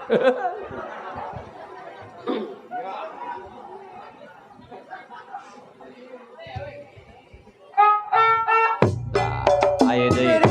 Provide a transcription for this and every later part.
Ayo deh.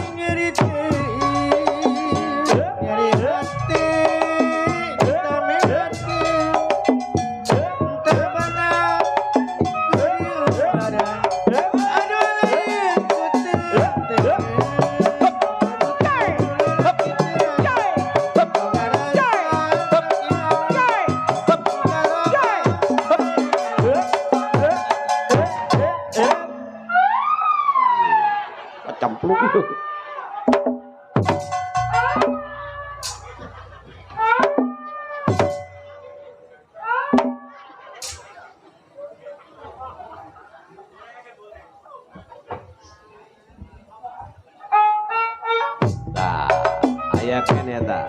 Cemplung. Nah, aya kene eta.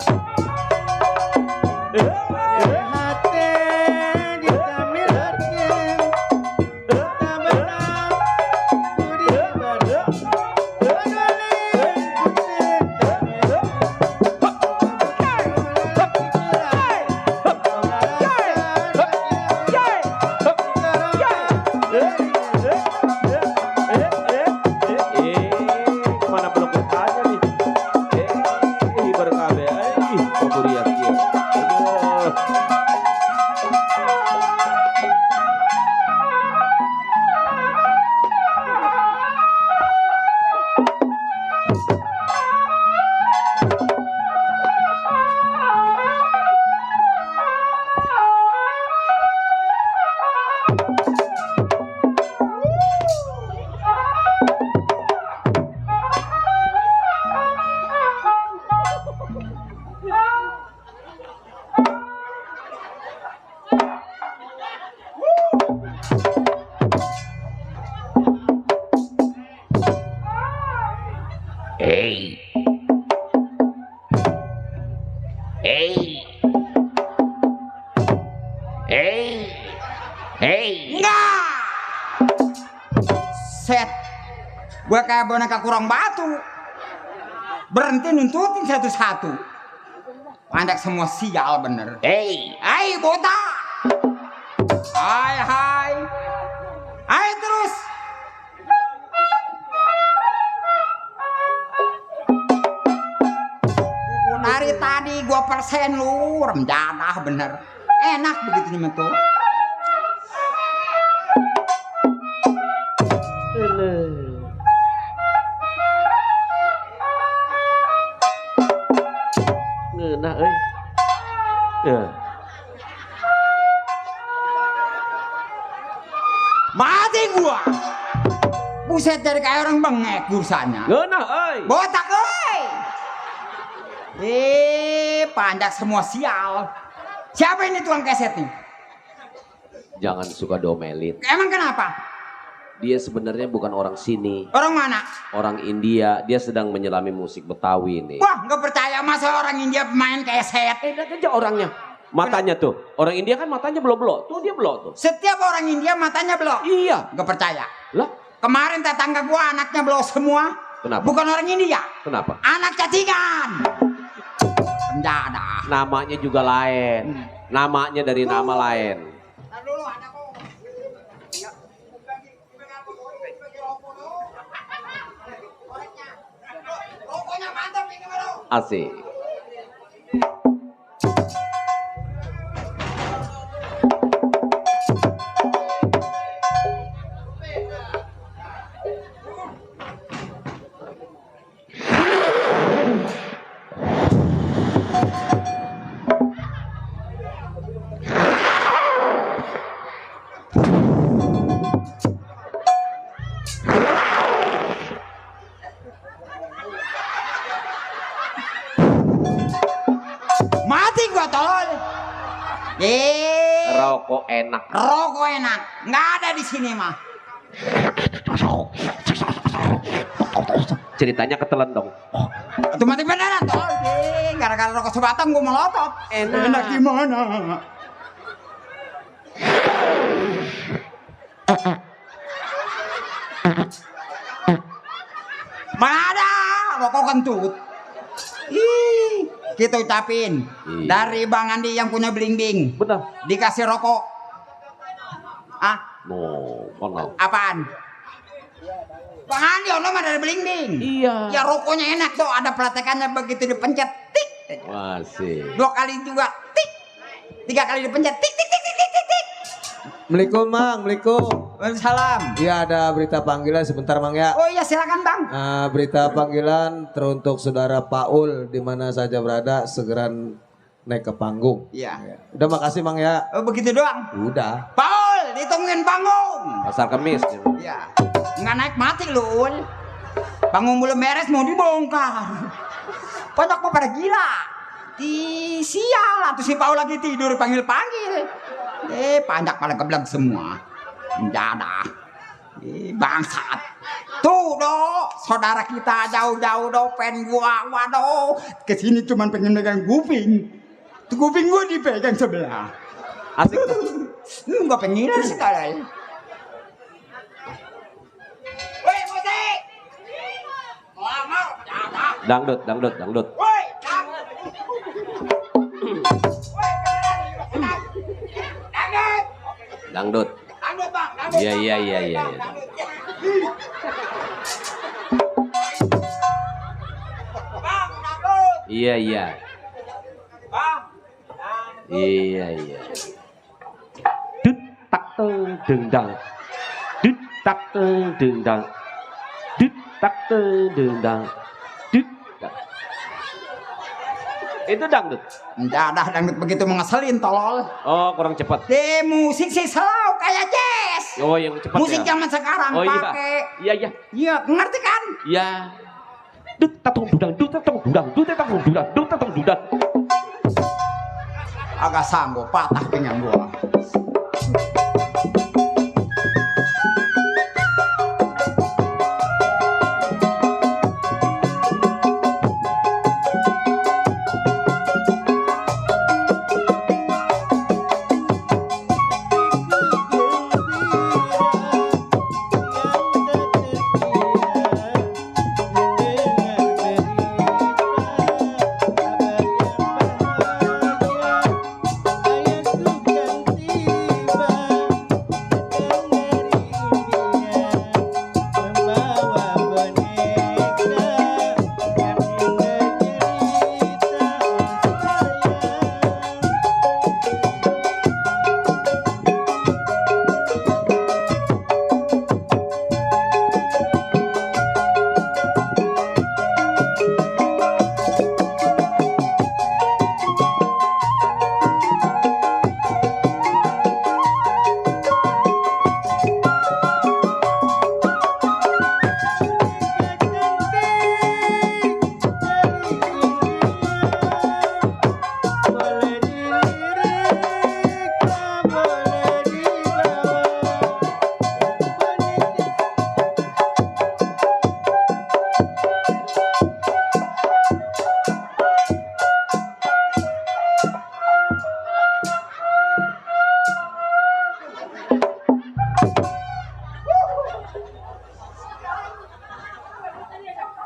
Gue kayak boneka kurang batu, berhenti nuntutin satu-satu. Pandak semua sial bener. Hai botak, hai terus. Dari tadi gue persen lu remjadah bener, enak begitu nih tuh. Nah, mati gua. Buset, dari kayak orang bengek bursanya. Botak pandak semua sial. Siapa ini tukang keset nih? jangan suka domelin. Emang kenapa? Dia sebenarnya bukan orang sini. Orang mana? Orang India. Dia sedang menyelami musik Betawi nih. Wah, nggak percaya masa orang India main keset. Lihat aja orangnya. Matanya tuh. Orang India kan matanya belok-belok. Tuh dia belok tuh. Setiap orang India matanya belok. Iya. Nggak percaya. Lah? Kemarin tetangga gua anaknya belok semua. Kenapa? Bukan orang India. Kenapa? Anak cacingan. Penjada. Namanya juga lain. Namanya dari nama lain. Dulu ada kok. Pokoknya mantap ini baru. Asik. Mati gua tolol. Rokok enak. Rokok enak. Nggak ada di sini mah. Ceritanya ketelan dong. Itu mati beneran tolol. Gara-gara rokok sebatang gua melotot. Enak gimana? Mana ada rokok kentut. Kita ucapin dari Bang Andi yang punya bling-bling. Benar. Dikasih rokok. Ah? Apaan? Bang Andi ono mah dari bling-bling. Iya. Ya rokoknya enak tuh, ada pelatekannya begitu dipencet tik. Masih. 2 kali juga tik. 3 kali dipencet tik tik tik tik tik tik. Assalamualaikum Mang, Assalamualaikum. Waalaikumsalam. Iya ada berita panggilan sebentar Mang ya. Oh iya silakan Bang. Berita panggilan teruntuk saudara Paul di mana saja berada segera naik ke panggung. Iya. Udah makasih Mang ya. Oh begitu doang. Udah. Paul ditungguin panggung. Pasar Kemis. Iya. Nggak naik mati lu. Panggung belum beres mau dibongkar. Banyak kok pada gila. Sial atau si Paul lagi tidur panggil-panggil. Panjak malah kebelang semua. Menjadah. Bangsat. Tuh do, saudara kita jauh-jauh do pen gua waduh. Kesini cuman pengen megang kuping. Tuh kuping gua dipegang sebelah. Asik tuh. Gua pengen sekali. Woi musik. Mau jadah. Dangdut, dangdut, dangdut. Woi, Dangdut. dangdut Bang, dangdut. Iya. Bang, dangdut. Iya. Bang. Iya. Dut tak dendang. Dut tak dendang. Dut tak dendang. Dut. Itu dangdut. Jadah dangdut begitu mengeselin tolol. Oh, kurang cepat. Musik sih slow kayak jazz. Oh, yang cepat Musik ya. zaman sekarang Oh pakai. iya. Iya, ngerti kan? Iya. Dut tatong dudang, dut tatong dudang, dut tatong dudang, dut tatong dudang. Agak sanggup patah pinggang gua.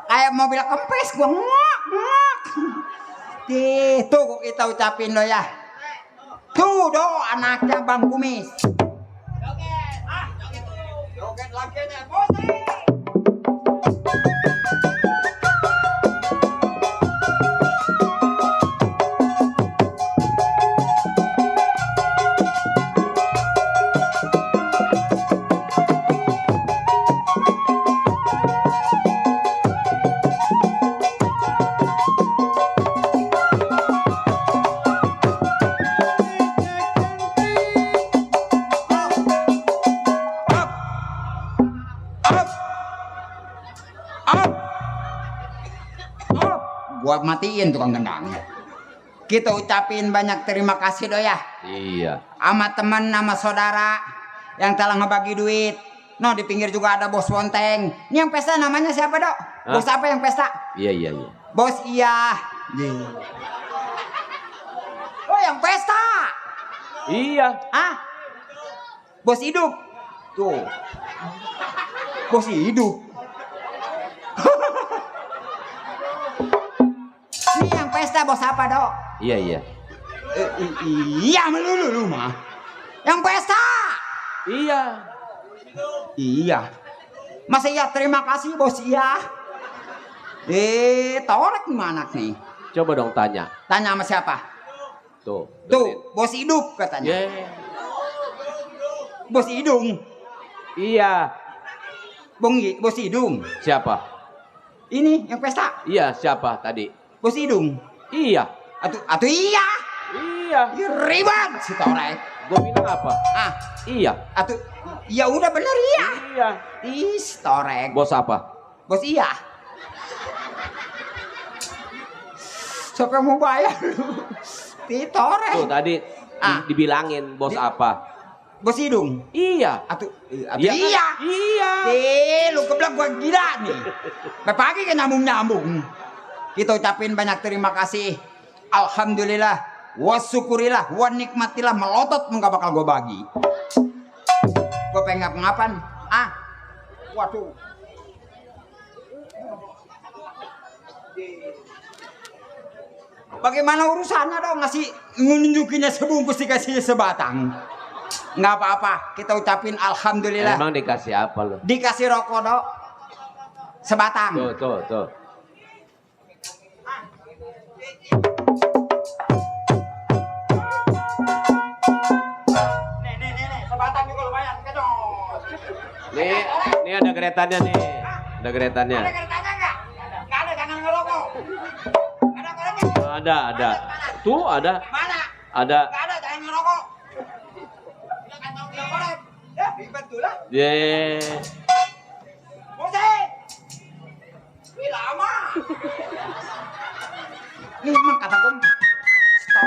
Kayak mobil kempes gua ngok. Tuh kita ucapin lo ya. Tuh do anaknya Bang Kumis. Joget lagi nih, musik. Gua matiin tukang gendang. Kita ucapin banyak terima kasih do ya. Iya. Sama teman, sama saudara yang telah ngebagi duit. No di pinggir juga ada Bos Wonteng. Ini yang pesta namanya siapa dok? Bos apa yang pesta? Iya. Bos iya. Oh yang pesta. Iya. Ah? Bos hidup. Tuh. Bos hidup. Ini yang pesta bos apa, Dok? Iya, iya. Iya melulu lu mah. Yang pesta. Iya. Iya. Masa iya terima kasih bos iya. Torek gimana nih? Coba dong tanya. Tanya sama siapa? Tuh. Tuh, bos hidup katanya. Yeah. Bos hidung. Iya. Bos hidung. Siapa? Ini yang pesta. Iya, siapa tadi? Bos hidung. Iya. Atuh iya. Iya. Ih, ribet si Torek. Gue bilang apa? Ah, Iya. atuh ya udah bener iya. Iya. Ih, si Torek. Bos apa? Bos iya. Siapa yang mau bayar lu? Di Torek. Tuh tadi dibilangin bos apa? Bos hidung. Iya. Atuh Iya. iya. Kan? Iya. Lu keblak gua gila nih. Sampai pagi kan nyambung-nyambung. Kita ucapin banyak terima kasih. Alhamdulillah, wa syukurilah, wa nikmatilah, melotot enggak bakal gua bagi. Gua pengen ngap-ngapan. Waduh. Bagaimana urusannya dong ngasih nunjukinnya sebungkus dikasihnya sebatang. Nggak apa-apa, kita ucapin alhamdulillah. Emang dikasih apa lo? Dikasih rokok dok, sebatang. Tuh. Nih, sebatang juga lumayan, kedot. Nih ada geretannya nih. Ada geretannya. Ada keretanya nggak? Nggak ada, jangan ngerokok. Ada keretanya? Ada. Tuh ada. Mana? Ada. Nggak ada, jangan ngerokok. Udah kan tahu dia korek. Ya, ribet tuh lah. Ye. Musik. Wih lama. Ini emang kata gue. Stop.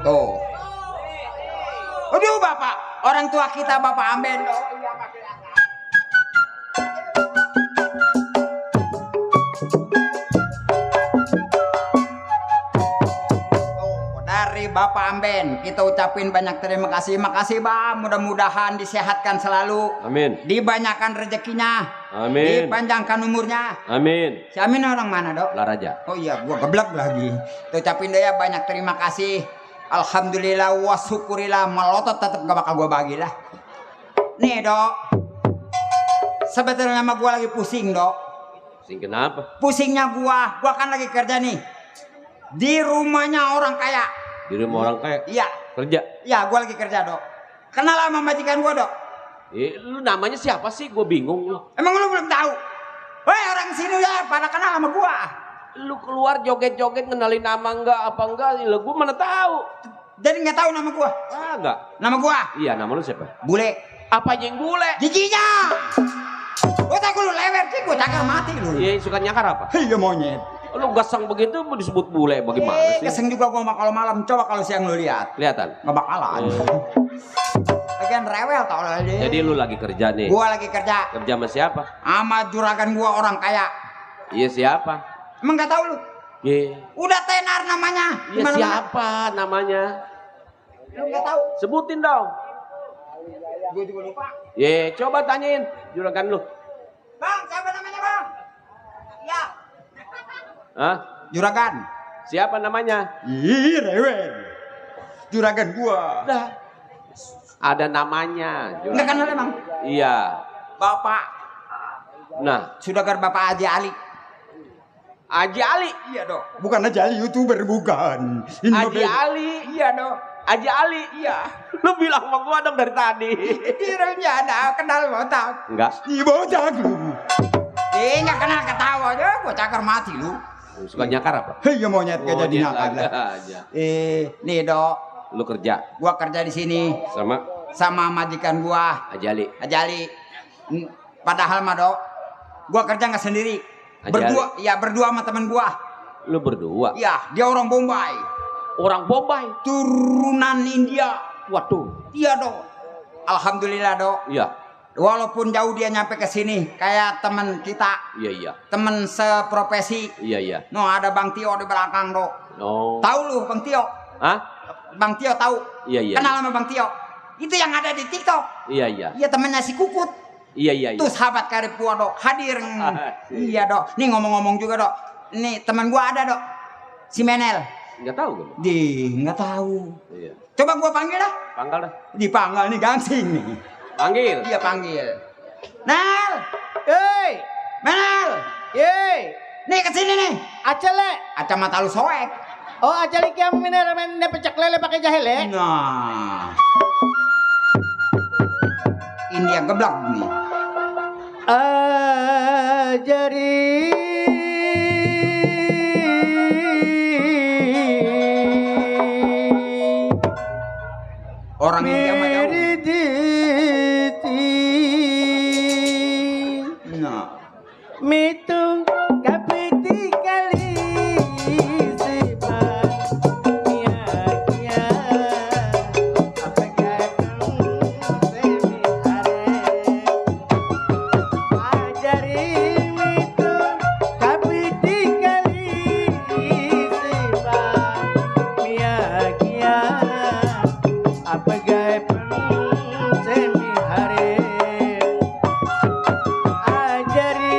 Tuh. Aduh bapak, orang tua kita Bapak Amben. Oh, iya, Pak. Dari Bapak Amben kita ucapin banyak terima kasih. Makasih Bang, mudah-mudahan disehatkan selalu. Amin. Dibanyakan rezekinya. Amin. Dipanjangkan umurnya. Amin. Si Amin orang mana dok? Laraja. Oh iya, gua geblek lagi. Kita ucapin deh ya banyak terima kasih. Alhamdulillah wa syukurillah, melotot tetep gak bakal gua bagi lah. Nih dok, sebetulnya mah gua lagi pusing dok. Pusing kenapa? Pusingnya gua kan lagi kerja nih di rumahnya orang kaya. Di rumah orang kaya? Iya. Kerja? Iya, gua lagi kerja dok. Kenal sama majikan gua dok. Lu namanya siapa sih? Gue bingung lu. Emang lu belum tahu? Woi orang sini ya pada kenal sama gua. Lu keluar joget-joget kenalin nama enggak apa enggak? Lu gue mana tahu? Jadi nggak tahu nama gua? Ah, enggak. Nama gua? Iya, nama lu siapa? Bule. Apa yang bule? Giginya. Gua takut lu lewer sih, gua cakar mati lu. Iya, suka nyakar apa? Iya monyet. Lu gasang begitu mau disebut bule bagaimana sih? Keseng juga gua kalau malam, coba kalau siang lu lihat. Kelihatan. Nggak bakalan. Lagian rewel tau lah dia. Jadi lu lagi kerja nih. Gua lagi kerja Kerja sama siapa? sama juragan gua orang kaya. Iya siapa? Emang nggak tahu lu? Iya. Udah tenar namanya. Iya Gimana? siapa namanya? Lu nggak tahu? Sebutin dong. Gua juga lupa. Iya, coba tanyain juragan lu. Bang, siapa namanya bang? Ya. Hah? Juragan. Siapa namanya? Ih, rewel. Juragan gua. Udah. Ada namanya. Juragan. Nggak kenal emang? Iya. Bapak. Nah, Sudagar Bapak Haji Ali. Haji Ali. Iya dong. Bukan Haji Ali YouTuber bukan. Ini Haji mobil. Ali. Iya dong. Haji Ali. Iya. Lu bilang sama gua dong dari tadi. Direnya ada kenal botak. Enggak. Ih botak lu. Nggak kenal ketawa aja. Gua cakar mati lu. Suka nyakar apa? Iya monyet gak jadi Monyet nakal lah. aja. Nih dok. Lu kerja Gua kerja di sini sama majikan gua Haji Ali. Haji Ali. Padahal mah dok, gua kerja nggak sendiri. Haji Berdua, ya berdua sama teman gua. Lu berdua? Iya, dia orang Bombay. Orang Bombay? Turunan India. Waduh. Iya dok. Alhamdulillah dok. Iya. Walaupun jauh dia nyampe ke sini, kayak teman kita, Iya, iya. teman seprofesi. Iya, iya. No ada Bang Tio di belakang dok. Oh. Tahu lu Bang Tio? Hah? Bang Tio tahu? Iya, iya. Kenal sama Bang Tio? Itu yang ada di TikTok. Iya, iya. Iya temannya si Kukut. Iya, iya, iya. Tuh sahabat karib gua dok, hadir. Iya dok. Nih ngomong-ngomong juga dok. Nih teman gua ada dok. Si Menel. Enggak tahu gue. Nggak tahu. Iya. Coba gua panggil dah. Pangkal dah. Dipanggil nih gangsing nih. Panggil. Iya panggil. Nel. Hei, Menel. hei, Nih kesini nih. acale. Kacamata lu soek. Oh, acale kiam mineramen pecak lele pakai jahe le. Nah. Ini yang geblak nih. Ajari Orang India mah jauh. Meriditi Nah. mitung kapiti kali sifat niakia apakah semi hare ajari mitung kapiti kali sifat niakia apakah semi hare ajari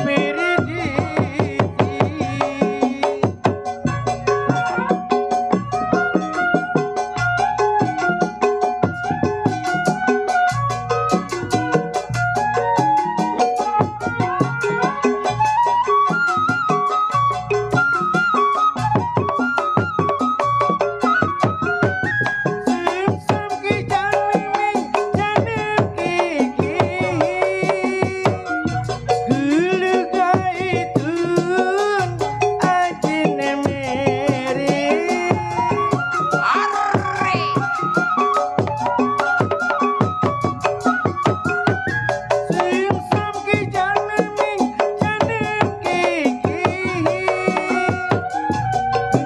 miriditi Sim-sim ki janming janim kiki Gulu gaitun ajine meri Arre. Sim-sim ki janming janim kiki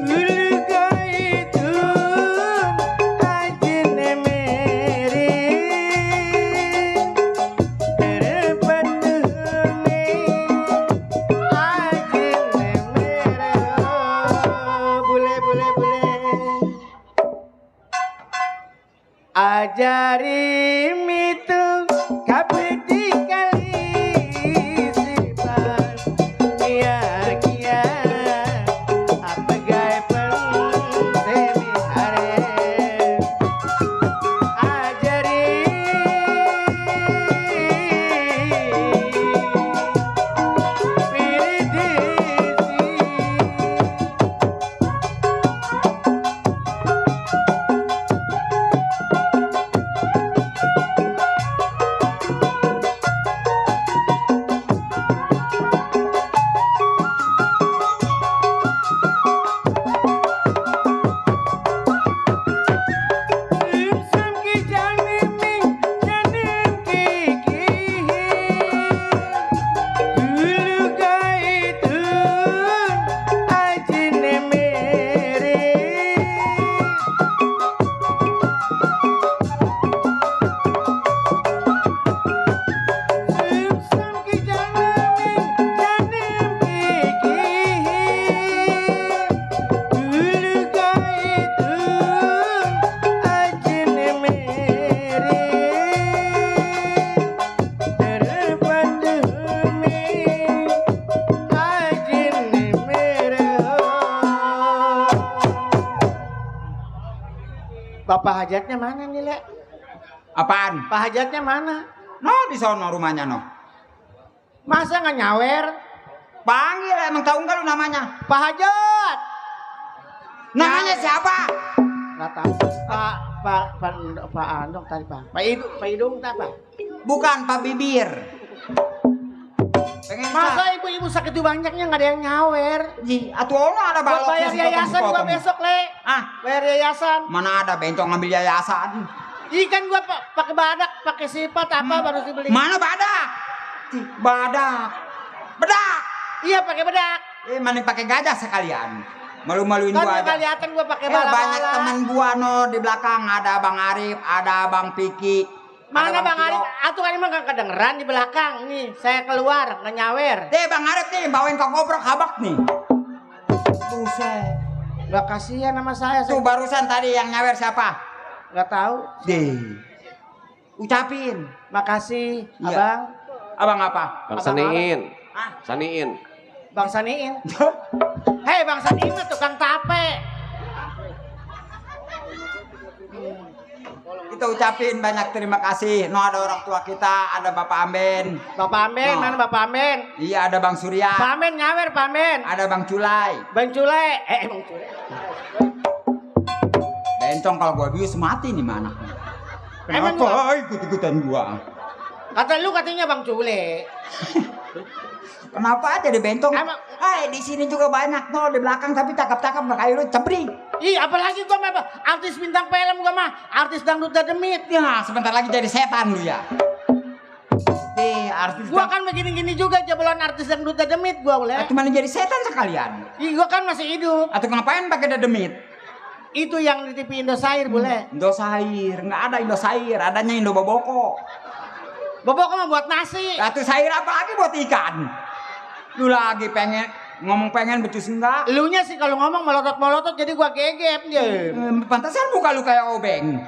Gulu gaitun ajine meri Terpatuhuni ajine meri Bule bule bule Ajari mitung kapiti kali sifat niakia Bapak hajatnya mana nih, Le? Apaan? Pak hajatnya mana? No, di sono rumahnya no. Masa nggak nyawer? Panggil, emang tahu nggak lu namanya? Pak hajat. Namanya siapa? Nggak tahu. Pak Andong tadi Pak. Pak Idung tak Pak? Bukan Pak Bibir. Pengen Masa ibu-ibu sakit itu banyaknya nggak ada yang nyawer? Ji, atuh ono ada Buat balok. bayar yayasan gua besok, Le. Ah, Bayar yayasan. mana ada bencong ngambil yayasan? Ikan gua pakai badak, pakai sifat apa baru dibeli. Mana badak? Badak. Bedak. Iya pakai bedak. Mana pakai gajah sekalian. Malu-maluin Kan gua nggak aja. kelihatan gua pakai bala-bala. Banyak teman gua no di belakang, ada Bang Arif, ada Bang Piki. Mana ada Bang Arif? Tio. Atuh kan emang nggak kedengeran di belakang. Nih, saya keluar nggak nyawer. Bang Arif nih bawain kok koprok habak nih. Buset. Nggak kasihan sama saya. Tuh barusan tadi yang nyawer siapa? Nggak tahu. Deh. Ucapin. Makasih, Iya. Abang. Abang apa? Bang Abang Saniin. Ah. Saniin. Bang Saniin. Hei, Bang Saniin mah tukang tape. Kita ucapin banyak terima kasih. No, ada orang tua kita, ada Bapak Amben. Bapak Amen, No. mana Bapak Amen? Iya, ada Bang Surya. Pak Amen nyawer, Pak Amen. Ada Bang Culai. Bang Cule. Bang Cule. Bencong kalau gua bius mati nih mana. Emang Kenapa ikut-ikutan gua? Kata lu katanya Bang Cule. Kenapa aja di bencong? Emang- Hai, di sini juga banyak no, di belakang tapi cakep-cakep nggak kayak lu cebring. Ih, apalagi gua mah artis bintang film gua mah, artis dangdut demit. Ya, sebentar lagi jadi setan lu ya. Artis Gua kan begini-gini juga jebolan artis dangdut demit gua boleh. Atau mana jadi setan sekalian? Ih, gua kan masih hidup. Atau ngapain pakai dedemit? Itu yang di TV Indosiar boleh. Indosair, nggak ada Indosair, adanya Indoboboko. Bobok mah buat nasi. Atau sair apa lagi buat ikan? Lu lagi pengen ngomong pengen becus enggak? Elunya sih kalau ngomong melotot-melotot jadi gua gegep dia. Pantasan muka lu kayak obeng.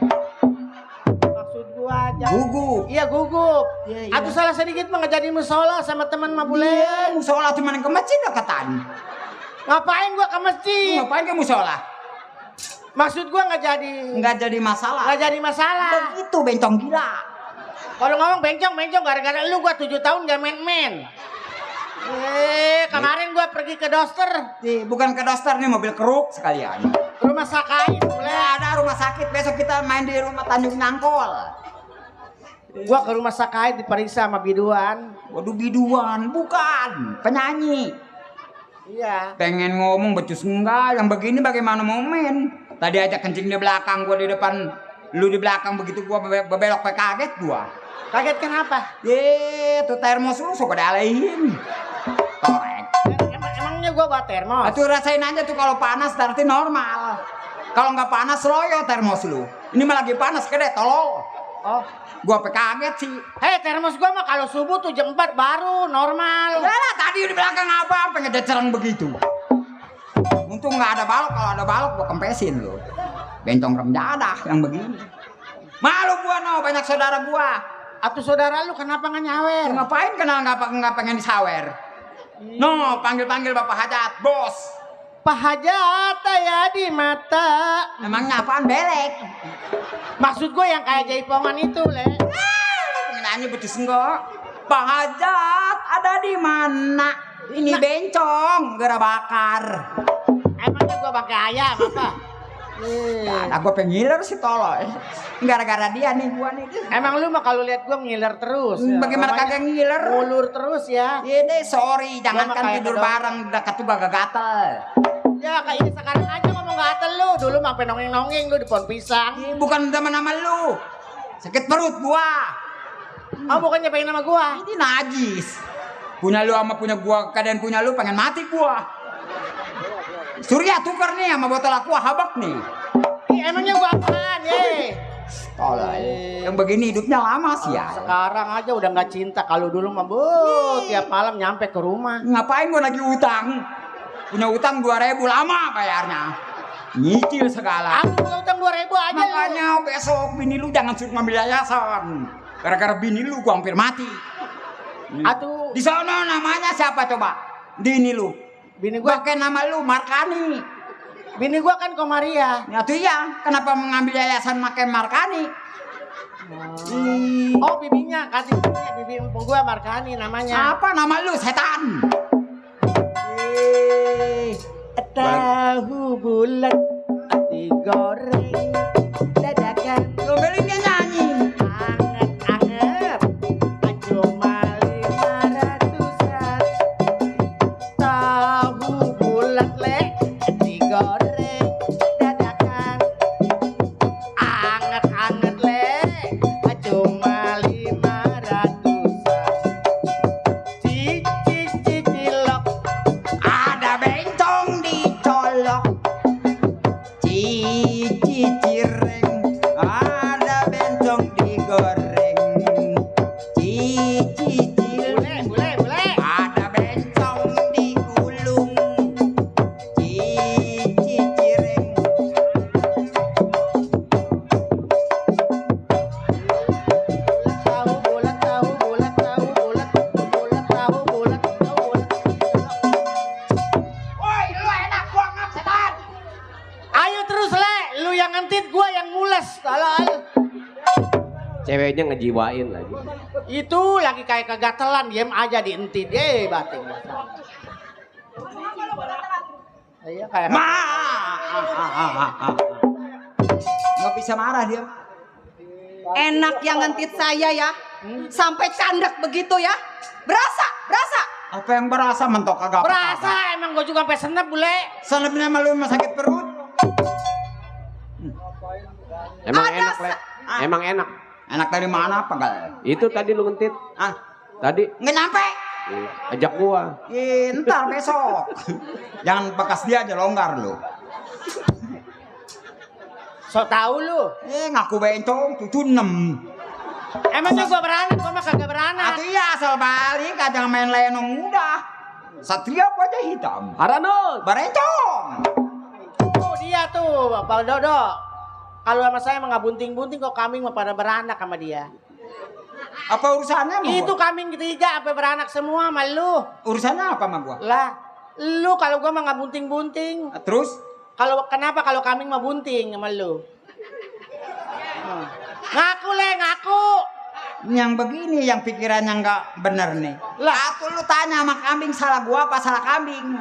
Maksud gua aja. Gugup. Iya gugup. Iya, iya. Atau salah sedikit mah nggak jadi musola sama teman mah boleh. Iya, musola cuma ke masjid deketan. Ngapain gua ke Lu masjid? ngapain ke musola? Maksud gua nggak jadi. Nggak jadi masalah. Nggak jadi masalah. Begitu bencong gila. Kalau ngomong bencong gara-gara lu gua 7 tahun gak main-main. Kemarin gua pergi ke dokter, Bukan ke dokter nih, mobil keruk sekalian. ke rumah sakit boleh. Nggak ada rumah sakit, besok kita main di rumah Tanjung Nangkol. Gua ke rumah sakit diperiksa sama biduan. Waduh biduan, bukan penyanyi. Iya. Pengen ngomong becus enggak, yang begini bagaimana mau main? Tadi aja kencing di belakang, gua di depan, lu di belakang begitu gua bebelok pe kaget gua. Kaget kenapa? Tuh termos lu suka dialahin. Torek. Emangnya gua bawa termos. Tuh rasain aja tuh kalau panas berarti normal. Kalau nggak panas loyo termos lu. Ini mah lagi panas gede tolol. Oh. Gua pe kaget sih. Hei, termos gua mah kalau subuh tuh jam 4 baru normal. Lah tadi di belakang apa pengen cereng begitu. Untung nggak ada balok, kalau ada balok gua kempesin lu. Bencong rem dadah yang begini. Malu gua no, banyak saudara gua. Atau saudara lu kenapa nggak nyawer? Ngapain kenal nggak pengen disawer? No, panggil Bapak Hajat, bos. Pak Hajat ya di mata. Emangnya apaan belek? Maksud gue yang kayak jaipongan itu, Le. Nyanyi betis enggak? Pak Hajat ada di mana? Ini bencong, gera bakar. Emangnya gue pakai ayam apa? Nah, gue pengiler sih tolol. Gara-gara dia nih gua nih. Emang lu mah kalau lihat gue ngiler terus. Ya. Bagaimana Namanya kagak ngiler? Ngulur terus ya. Iya deh, sorry, jangan mah kan kayak tidur kedok. bareng dekat tuh gak gatel. Ya kayak sekarang aja ngomong gatel lu. Dulu sampai nongeng-nongeng lu di pohon pisang. Bukan nama lu. Sakit perut gua. Oh bukannya pengen sama gua. Ini najis. Punya lu sama punya gua, kadang punya lu pengen mati gua. Surya tukar nih sama botol aqua habak nih. Emangnya gua apaan, ye? Tolol. Yang begini hidupnya lama sih ya. Sekarang aja udah nggak cinta. Kalau dulu mah tiap malam nyampe ke rumah. Ngapain gua lagi utang? Punya utang 2.000 lama bayarnya. Nyicil segala. Aku punya utang 2.000 aja lu. Makanya besok bini lu jangan suruh ngambil yayasan. Gara-gara bini lu gua hampir mati. Atuh Di sana namanya siapa coba? Dini lu. bini gua Pakai nama lu Markani. Bini gua kan Komaria. Ya tuh iya, kenapa mengambil yayasan pakai Markani? Oh, bibinya, kasih bibinya, bibi empung gua Markani namanya. Apa nama lu, setan? Tahu bulat digoreng dadakan Lu beli dia nyanyi. anget-anget cuma 500-an. Tahu bulat digoreng dadakan anget-anget cuma 500-an. Cilok Ada bencong dicolok. Cici cireng. Ada bencong digoreng. Cici cireng. Boleh. Ada bencong digulung. Cici cireng. Bulat tahu. Woi, lu enak banget setan. Ayo terus lu yang ngentit gua yang mules. Tolol. Ceweknya ngejiwain lagi. Itu lagi kayak kegatelan, diem aja dientit. Bating. Iya kayak Nggak bisa marah dia. Enak yang ngentit saya ya. Sampai candak begitu ya. Berasa. Apa yang berasa mentok kagak apa-apa. berasa emang gua juga sampai senep bule. Senepnya malu emang sakit perut. Emang Ada enak, Le. Emang enak. Enak dari mana apa gal? Itu tadi lu ngentit. Ah, Tadi nggak nyampe. ajak gua. Ntar besok. Jangan bekas dia aja longgar lu. So tau lu. Ngaku bencong, cucu 6. Emangnya gua beranak, gua mah kagak beranak. Atau iya asal balik, jangan main lenong mudah. Satria wajah hitam. Haranut. Barencong. Tuh dia tuh, Pak Dodo. Kalau sama saya mah nggak bunting-bunting kok kambing mah pada beranak sama dia. Apa urusannya sama Itu gua? kambing ketiga apa beranak semua sama lu. Urusannya apa sama gua? Lah, lu kalau gua mah nggak bunting-bunting. Terus? Kenapa kalau kambing mah bunting sama lu? Ngaku ngaku. Yang begini yang pikirannya nggak bener nih. Lah. Atau lu tanya sama kambing salah gua apa salah kambing?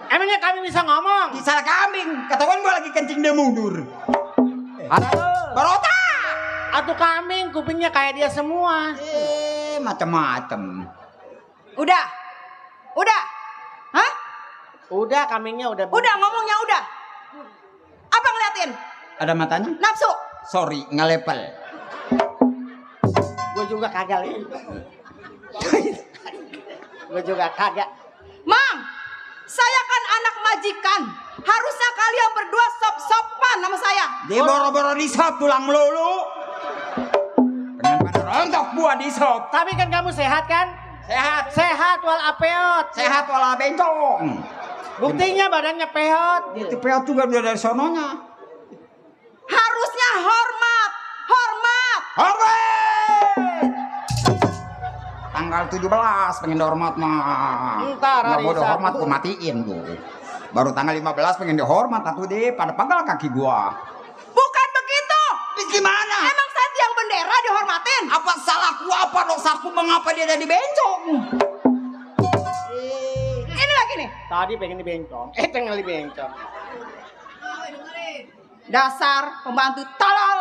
Emangnya kambing bisa ngomong? Di salah kambing. Ketahuan gua lagi kencing dia mundur. Haranut. Barota. Atau kambing kupingnya kayak dia semua. Macem-macem. Udah. Hah? Udah kambingnya udah. Udah ngomongnya udah. Apa ngeliatin? Ada matanya? Nafsu. Sorry, ngelepel. Gue juga kagak. Gue juga kagak. Mang, saya kan anak majikan. Harusnya kalian berdua sop-sopan sama saya. Dia boro-boro di sop tulang melulu. Pengen pada rontok buah di sop. Tapi kan kamu sehat kan? Sehat. Sehat wal apeot. Sehat wala bencong. Buktinya badannya peot. Itu peot juga udah dari sononya. Harusnya hormat. Hormat! Tanggal 17 pengen dihormat mah. Ntar Nggak hari mau dihormat Sabtu. gua matiin tuh. Baru tanggal 15 pengen dihormat atuh deh pada panggal kaki gua. Bukan begitu. Terus gimana? Emang saya tiang bendera dihormatin. Apa salahku apa dosaku mengapa dia jadi bencong? Ini lagi nih. Tadi pengen dibencong. Pengen dibencong. Dasar pembantu tolol.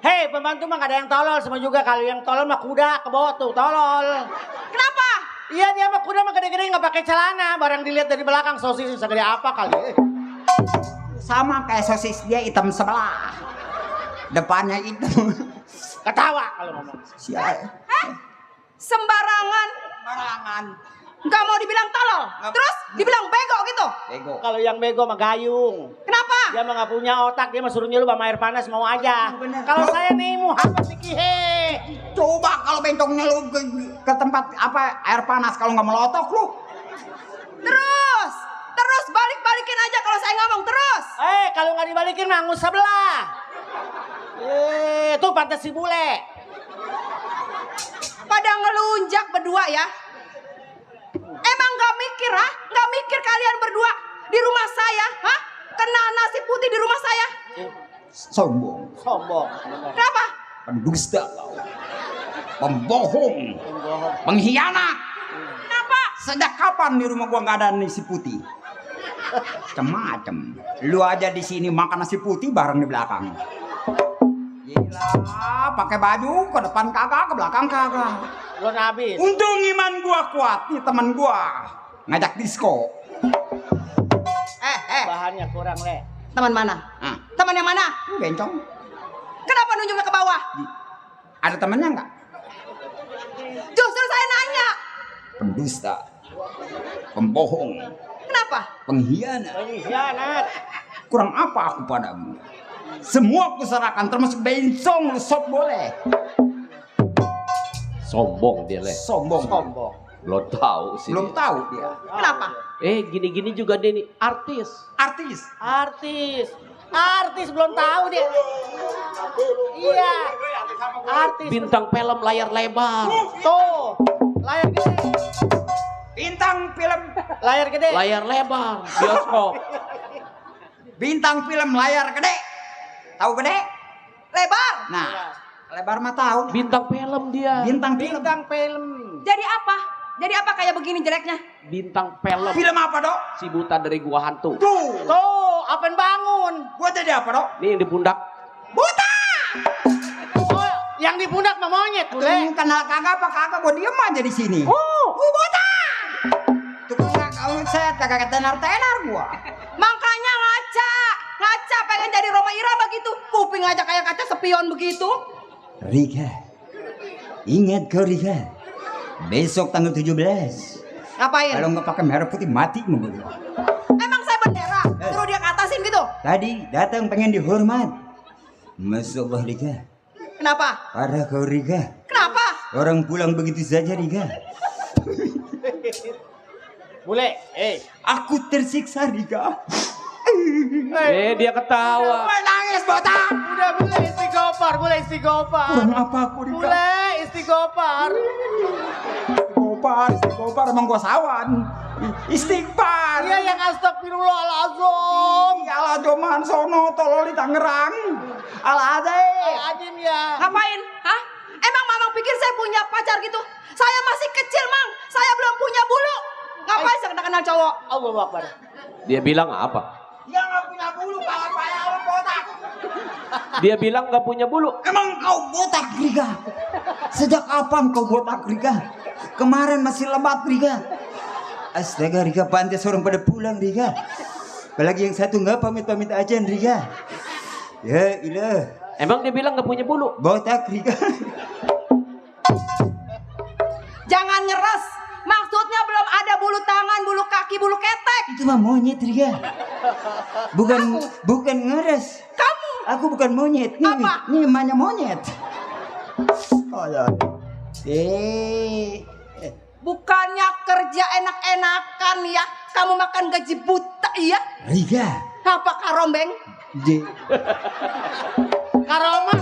Hei, pembantu mah gak ada yang tolol. Semua juga kalau yang tolol mah kuda ke bawah tuh tolol. Kenapa? Iya dia mah kuda mah gede-gede nggak pakai celana. Barang dilihat dari belakang sosis segede apa kali? Sama kayak sosis dia hitam sebelah. Depannya itu. Ketawa kalau ngomong. Sial. Sembarangan. Barangan. Nggak mau dibilang tolol. Terus dibilang bego gitu. Bego. Kalau yang bego mah gayung. Kenapa? Dia mah nggak punya otak. Dia mah suruh nyelup sama air panas mau aja. Bener. Kalau saya nih Muhammad Fikihe. Coba kalau bencongnya lu ke tempat apa air panas kalau nggak melotok lu. Terus balik-balikin aja kalau saya ngomong terus. Kalau nggak dibalikin mah angus sebelah. Tuh pantas si bule. Pada ngelunjak berdua ya. Emang nggak mikir Nggak mikir kalian berdua di rumah saya, kena nasi putih di rumah saya. Sombong, Sombong. Kenapa? pendusta, pembohong, pengkhianat. Kenapa? Sejak kapan di rumah gua nggak ada nasi putih? Macem-macem. Lu aja di sini makan nasi putih bareng di belakang. Gila, pakai baju ke depan kagak, ke belakang kagak. Belum habis. Untung iman gua kuat nih teman gua ngajak disco. Bahannya kurang, Le. Teman mana? Ah, Teman yang mana? bencong. Kenapa nunjuknya ke bawah? Ada temannya nggak? Justru saya nanya. Pendusta, pembohong, Kenapa? pengkhianat. Pengkhianat. Kurang apa aku padamu? Semua aku serahkan termasuk bencong lu sok boleh. Sombong dia, Le. Sombong. Sombong. Belum tahu sih. Belum dia. tahu dia. Kenapa? Gini-gini juga dia nih artis. Artis. Artis. Artis belum tahu dia. Iya. Artis. Bintang film layar lebar. Tuh. Layar gede. Bintang film. Layar gede. Layar lebar. Bioskop. Bintang film layar gede. Tahu gede? Lebar. Nah, lebar mah tahu. Bintang film dia. Bintang film. Bintang film. Jadi apa? Jadi apa kayak begini jeleknya? Bintang film. Film apa, Dok? Si buta dari gua hantu. Tuh. Tuh, Apen bangun. Gua jadi apa, Dok? Nih yang di pundak. Buta. Oh, yang di pundak mah monyet, Tuh, boleh. kenal kagak apa kagak gua diem aja di sini. Oh, Buta. Tuh kagak set kagak tenar-tenar gua. Makanya ngaca. Ngaca pengen jadi Roma Irama gitu. Kuping aja kayak kaca spion begitu. Rika. Ingat kau Rika. Besok tanggal 17. Ngapain? Kalau nggak pakai merah putih mati mau gua. Emang saya bendera? Suruh dia ke atasin gitu. Tadi datang pengen dihormat. Masya Allah Rika. Kenapa? Parah kau Rika. Kenapa? Orang pulang begitu saja Rika. boleh. Aku tersiksa Rika. Dia ketawa. Nangis botak. Udah boleh istighfar, boleh istighfar. Kurang apa aku Rika? Boleh istighfar. Istighfar emang gua sawan. Istighfar. Iya yang astagfirullahaladzim. Ala joman sono tolol di Tangerang. Ala aja. Ajim ya. Ngapain? Hah? Emang mamang pikir saya punya pacar gitu? Saya masih kecil, Mang. Saya belum punya bulu. Ngapain saya kenal cowok? Allahu Akbar. Dia bilang apa? Dia nggak punya bulu kalau payah lu botak. Dia bilang nggak punya bulu. Emang kau botak Rika? Sejak kapan kau botak Rika? Kemarin masih lebat Rika. Astaga Rika, pantas orang pada pulang Rika. Apalagi yang satu nggak pamit-pamit aja Rika. Ya ilah. Emang dia bilang nggak punya bulu? Botak Rika. Jangan ngeres. Maksudnya belum ada bulu tangan, bulu kaki, bulu ketek. Itu mah monyet Rika. Bukan ngeres. Kamu Aku bukan monyet. Nih, Apa? nih namanya monyet. Oh ya. bukannya kerja enak-enakan ya. Kamu makan gaji buta ya. Rika. Apa karombeng? Karoma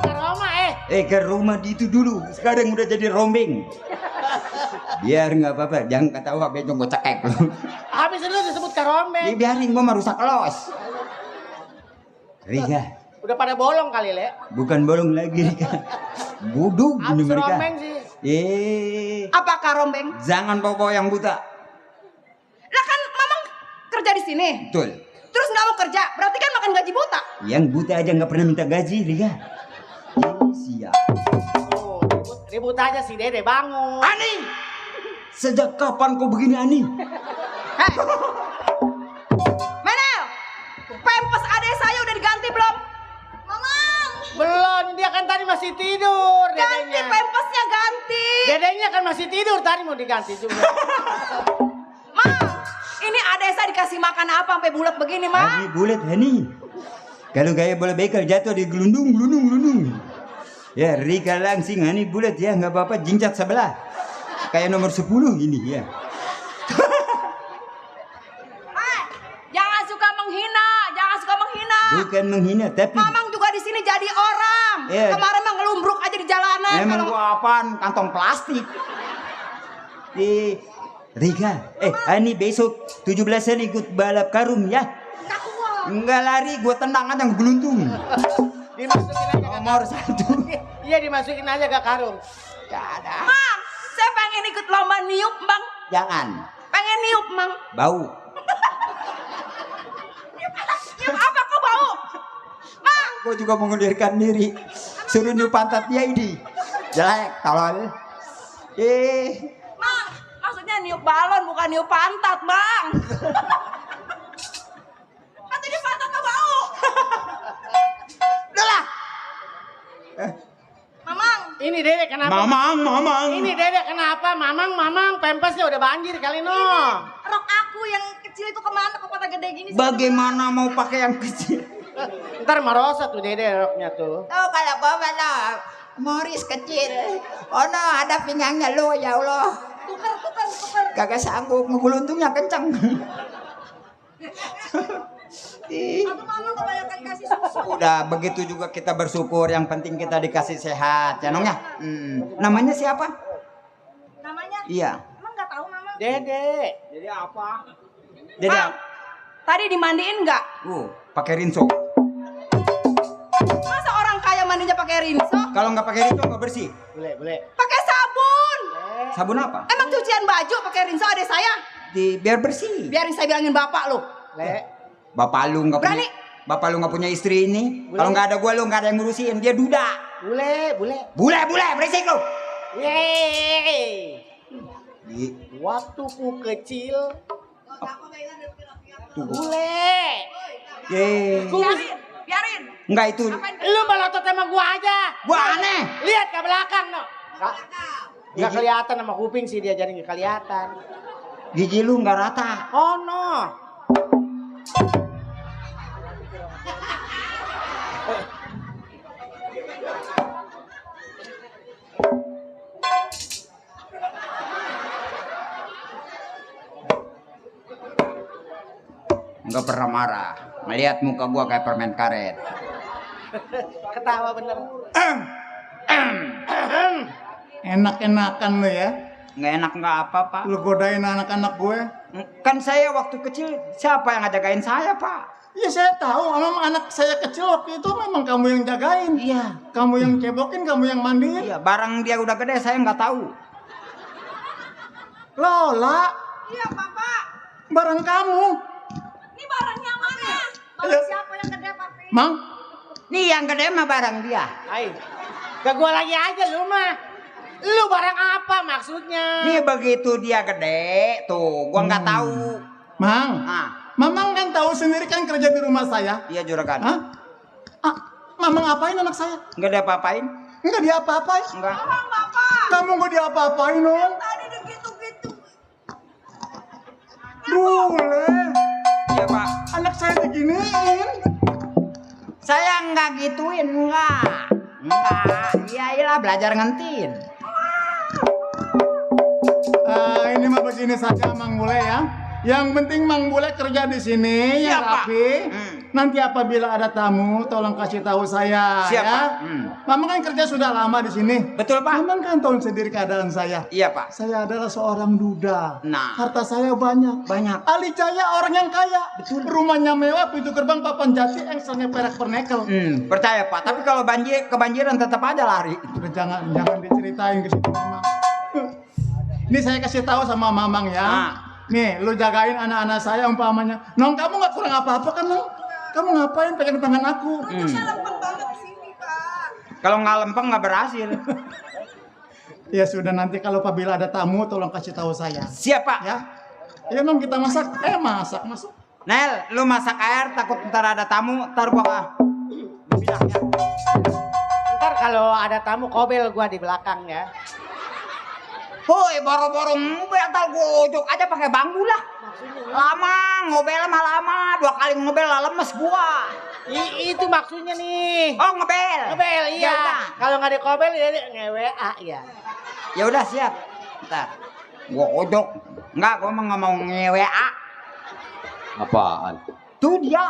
Ke rumah di itu dulu. Sekarang udah jadi rombeng. Biar nggak apa-apa. Jangan ketawa bencong gue cekek. habis itu disebut karombe. Biarin gua mah rusak los. Rika. Udah pada bolong kali, Le. Bukan bolong lagi Rika. Buduk ini Habis mereka. rombeng sih. Apa karombeng? Jangan bawa yang buta. Lah kan mamang kerja di sini. Betul. Terus nggak mau kerja, berarti kan makan gaji buta. Yang buta aja nggak pernah minta gaji Rika. Siap. Oh, ribut aja si Dede bangun. Ani. Sejak kapan kau begini Ani? Hei. Menel, pempes adek saya udah diganti belum? Mamang. Belum, dia kan tadi masih tidur Ganti dedenya. pempesnya ganti. Dedenya kan masih tidur, tadi mau diganti juga. Mang, ini adek saya dikasih makan apa sampai bulat begini, Mang? Lagi bulat Hani. Kalau kayak bola bekel jatuh di gelundung. Ya Rika langsing Hani bulat ya nggak apa-apa jinjat sebelah. Kayak nomor 10 ini ya. Jangan suka menghina, jangan suka menghina. Bukan menghina tapi Mamang juga di sini jadi orang. Iya. Kemarin mah ngelumbruk aja di jalanan. emang Kalau- gua apaan? Kantong plastik. Rika, Ani besok 17-an ikut balap karung ya. Kaku gua. Enggak lari, gue tendang aja ngegeluntung. Dimasukin aja. Nomor 1. Iya dimasukin aja ke karung. Gak ada. Mang, saya pengen ikut lomba niup, Bang. Jangan. Pengen niup, Mang. Bau. Niup apa kok bau? Mang, Gue juga mengundurkan diri. Suruh niup pantat dia ini. Jelek, tolol. Mang, maksudnya niup balon bukan niup pantat, Bang. Kan tadi pantatnya bau. Udah lah. Mamang, Ini Dedek kenapa? Mamang. Ini Dedek kenapa? Mamang, pempesnya udah banjir kali no. rok aku yang kecil itu kemana kok pada gede gini? Bagaimana mau pakai yang kecil? Ntar merosot tuh Dedek roknya tuh. Oh, kalau bawa lo, Morris kecil. Oh no, ada pinggangnya lo, ya Allah. Tuker. Kagak sanggup, ngegeluntungnya kencang. Aku mamang kebanyakan kasih susu. Udah, begitu juga kita bersyukur. Yang penting kita dikasih sehat, ya Nong ya. Namanya siapa? Namanya? Iya. Emang nggak tahu mamang? Dedek. Jadi apa? Bang, tadi dimandiin nggak? Pakai rinso. Masa orang kaya mandinya pakai rinso? Kalau nggak pakai rinso nggak bersih. Boleh. Pakai sabun. Sabun apa? Emang cucian baju pakai rinso adek saya? Biar bersih. Biarin saya bilangin bapak lo. Le. Bapak lu nggak punya. Berani? Bapak lu nggak punya istri ini. Kalau nggak ada gua lu nggak ada yang ngurusin. Dia duda. Boleh. Bule, berisik lu. Yeay. Waktu ku kecil. Boleh. Biarin. Enggak itu. Lu melotot sama gua aja. Gua aneh. Lihat ke belakang no. Gak kelihatan sama kuping sih dia jadi gak kelihatan. Gigi lu nggak rata. Oh no. Nggak pernah marah. Ngelihat muka gua kayak permen karet. Ketawa bener. Enak-enakan lo ya. Nggak enak nggak apa Pak. Lo godain anak-anak gue. Kan saya waktu kecil siapa yang ngajagain saya Pak? Ya saya tahu, memang anak saya kecil waktu itu memang kamu yang jagain. Iya. Kamu yang cebokin, kamu yang mandiin. Iya. Barang dia udah gede saya nggak tahu. Lola, Iya bapak. barang kamu. Ini barangnya mana? Ayo. Barang siapa yang gede papi? Mang, Nih yang gede mah barang dia. Hai. Ke gua lagi aja lu mah. Lu barang apa maksudnya? Nih begitu dia gede tuh, gua nggak tahu. Mang, Ah, Mamang kan tahu sendiri kan kerja di rumah saya. iya juragan. Hah? Ah, Mamang ngapain anak saya? Nggak ada apa-apain? Enggak dia apa-apain. Enggak. Mamang bapak. Kamu nggak dia apa-apain dong. Tadi udah gitu-gitu. Boleh. Iya Pak. Anak saya diginiin. Saya nggak gituin, enggak. Iyalah belajar ngentin. Ini mah begini saja Mang Bule ya. Yang penting Mang Bule kerja di sini yang Siap, Pak. rapi. Hmm. Nanti apabila ada tamu tolong kasih tahu saya Siap, ya. Pak. Mama kan kerja sudah lama di sini. Betul Pak? Mama kan tahu sendiri keadaan saya. Iya Pak. Saya adalah seorang duda. Nah. Harta saya banyak. Banyak. Ali Jaya orang yang kaya. Betul. Rumahnya mewah, pintu gerbang papan jati, engselnya perak pernekel. Percaya Pak. Tapi kalau kebanjiran tetap aja lari. Udah jangan diceritain ke situ Mamang. Ini saya kasih tahu sama Mamang ya. Nah. Nih, lu jagain anak-anak saya umpamanya. Nong, kamu nggak kurang apa-apa kan, Nong? Kamu ngapain pegang tangan aku? Saya lempeng banget di sini kak. Kalau nggak lempeng nggak berhasil. Ya sudah, nanti kalau apabila ada tamu tolong kasih tahu saya. Siap Pak. Ya. Ya Nong, kita masak. Masuk. Nel, lu masak air takut ntar ada tamu, ntar gua bilang ya. Ntar kalau ada tamu kobel gua di belakang ya. Hoi, boro-boro betal gojok aja pakai bambu lah. Lama, ngobel mah lama, 2 kali ngobel lah lemes gua. Itu maksudnya nih. Oh, ngebel. Ngebel Ya iya. udah. Kalau nggak ada kobel ya nge-WA ya. Ya udah siap. Ntar gua gojok. Enggak, gua mah nggak mau nge-WA. Apaan? Tuh dia.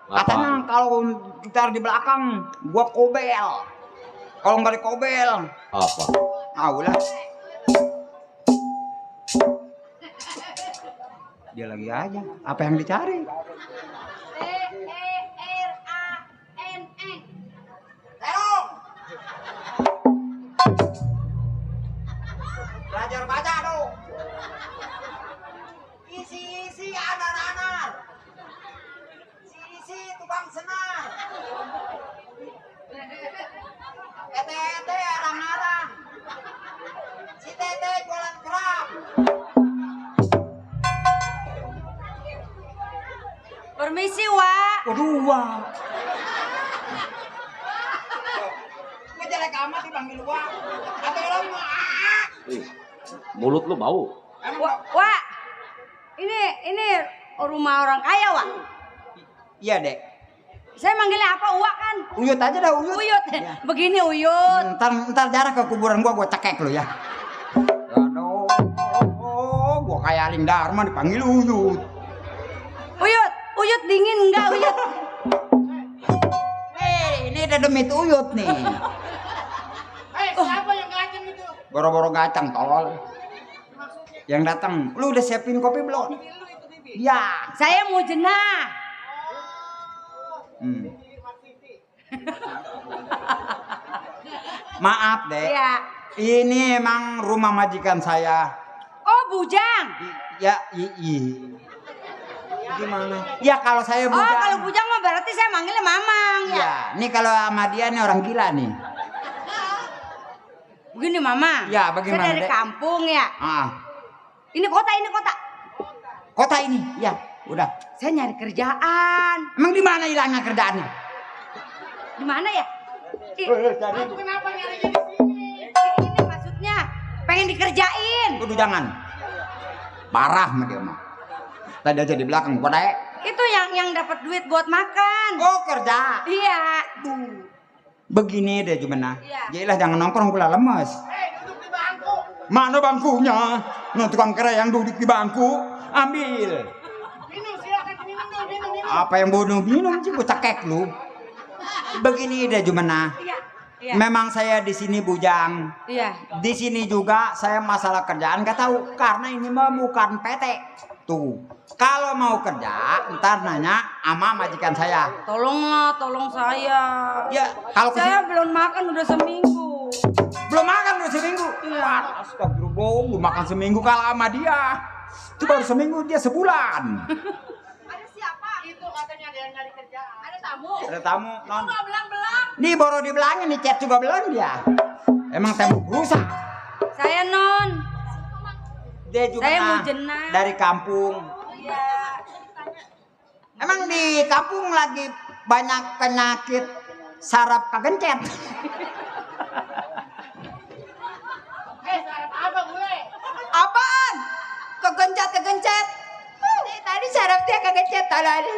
Apaan? Katanya kalau kita di belakang gua kobel. Kalau nggak dikobel, Apa? ah ulah. Dia lagi aja. Apa yang dicari? T-E-R-A-N-E. Terong. Belajar baca dong. Isi-isi anar-anar. Si tukang senar. Ete-ete arang-arang. Si tete jualan kerang. Permisi, Wak. Waduh, Wak. Gue jelek amat dipanggil Wak. Atau orang Wak. Mulut lu bau. Wak. Ini rumah orang kaya, Wak. Iya, Dek. Saya manggilnya apa, Wak kan? Uyut aja dah, Uyut. Uyut. Ya. Begini Uyut. Ntar jarah ke kuburan gua cekek lu ya. Aduh, gua kayak Aling Dharma dipanggil Uyut. Uyut dingin enggak, Uyut? Ini ada demit Uyut nih. Siapa yang ngaceng itu? Boro-boro gacang tolol. Yang datang, lu udah siapin kopi belum? Ya. Saya mau jenah. Maaf, Dek. Iya. Ini emang rumah majikan saya. Oh, bujang. Ya, gimana? Ya kalau saya Oh, bujang. kalau bujang mah berarti saya manggilnya Mamang ya. Ya, ini kalau sama dia nih orang gila nih. Begini Mama. Ya, bagaimana, Saya dari Dek? kampung ya. Ah, Ini kota. kota ini. Ya, udah. Saya nyari kerjaan. Emang di mana hilangnya kerjaannya? Di mana ya? Aku kenapa nyarinya di sini? Ini maksudnya pengen dikerjain. Udah jangan. Parah sama dia mah. Tadi aja di belakang gua Dek. Itu yang dapat duit buat makan. Oh, kerja. Iya. Begini deh Jumena. Iya. Jailah jangan nongkrong gula lemes. Duduk di bangku. Mana bangkunya? Nah, tukang kera yang duduk di bangku, ambil. Minum, silakan minum. Apa yang bodoh minum sih, gua cekek lu. Begini deh Jumena. Iya. Iya. Memang saya di sini bujang. Iya. Di sini juga saya masalah kerjaan gak tahu karena ini mah bukan PT. Tuh, kalau mau kerja ntar nanya sama majikan saya. Tolonglah, tolong saya. Ya, kalau Saya belum makan udah seminggu. belum makan udah seminggu. Iya. Astagfirullah, belum makan seminggu kalah sama dia. Itu baru seminggu, dia sebulan. Ada siapa? Itu katanya ada yang nyari kerjaan. Ada tamu. Ada tamu, non. Nggak belang-belang. Nih baru dibilangin nih chat juga belum dia. Emang tembok rusak. Saya non. Dia juga Saya mau jenah. dari kampung. Iya. Emang di kampung lagi banyak penyakit saraf kegencet. Sarap apa gue? Apaan? Kegencet. Tadi sarafnya kegencet tadi.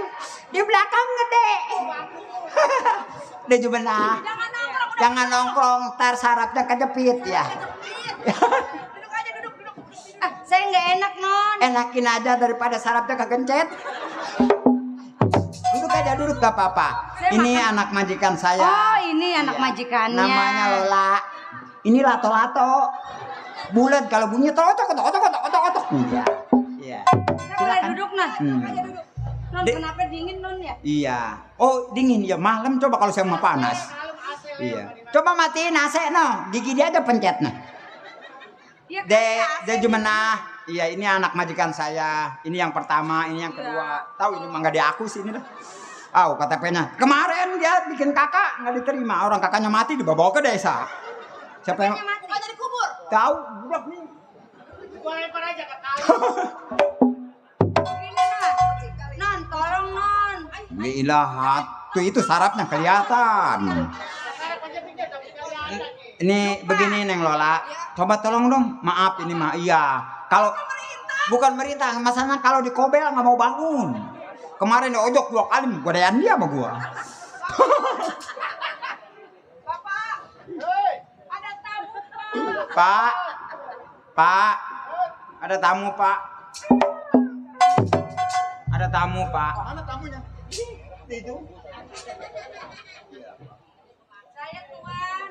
Di belakang gede. Dia juga nah. Jangan nongkrong, ntar sarafnya kejepit ya. Duduk aja, duduk. Saya nggak enak non. Enakin aja daripada sarafnya kegencet. Duduk gak apa-apa. Saya Ini makan. anak majikan saya. Oh ini anak Iya. majikannya. Namanya Lola. Ini lato-lato. Bulat kalau bunyi otok. Iya. Iya. Nah, boleh duduk nah. Hmm. Aja duduk. Non Dek. kenapa dingin non ya? Iya. Oh dingin ya malam coba kalau saya mau panas. Malam AC. Iya. Coba matiin AC no. Gigi dia aja pencet nah. Iya, De Jumenah. Iya ini anak majikan saya. Ini yang pertama, ini yang kedua. Tahu ini mah nggak diaku sih ini dah. KTP-nya. Kemarin dia bikin kakak nggak diterima. Orang kakaknya mati dibawa ke desa. Siapa yang Kakaknya dikubur. tahu? Budak nih. Gua lempar aja ke kali. Gini non. Non tolong non. Gila tuh itu sarafnya kelihatan. Sarap aja pindah tapi kali ada. Ini begini Neng Lola. Coba tolong dong. Maaf ini mah iya. Kalau bukan merintah, masalahnya kalau di Kobel nggak mau bangun. Kemarin di ojok 2 kali godayan dia sama gua. Bapak. Hei, Ada tamu Pak. Pak. Ada tamu, Pak. Ada tamu, Pak. Mana tamunya? Itu. Saya Tuan.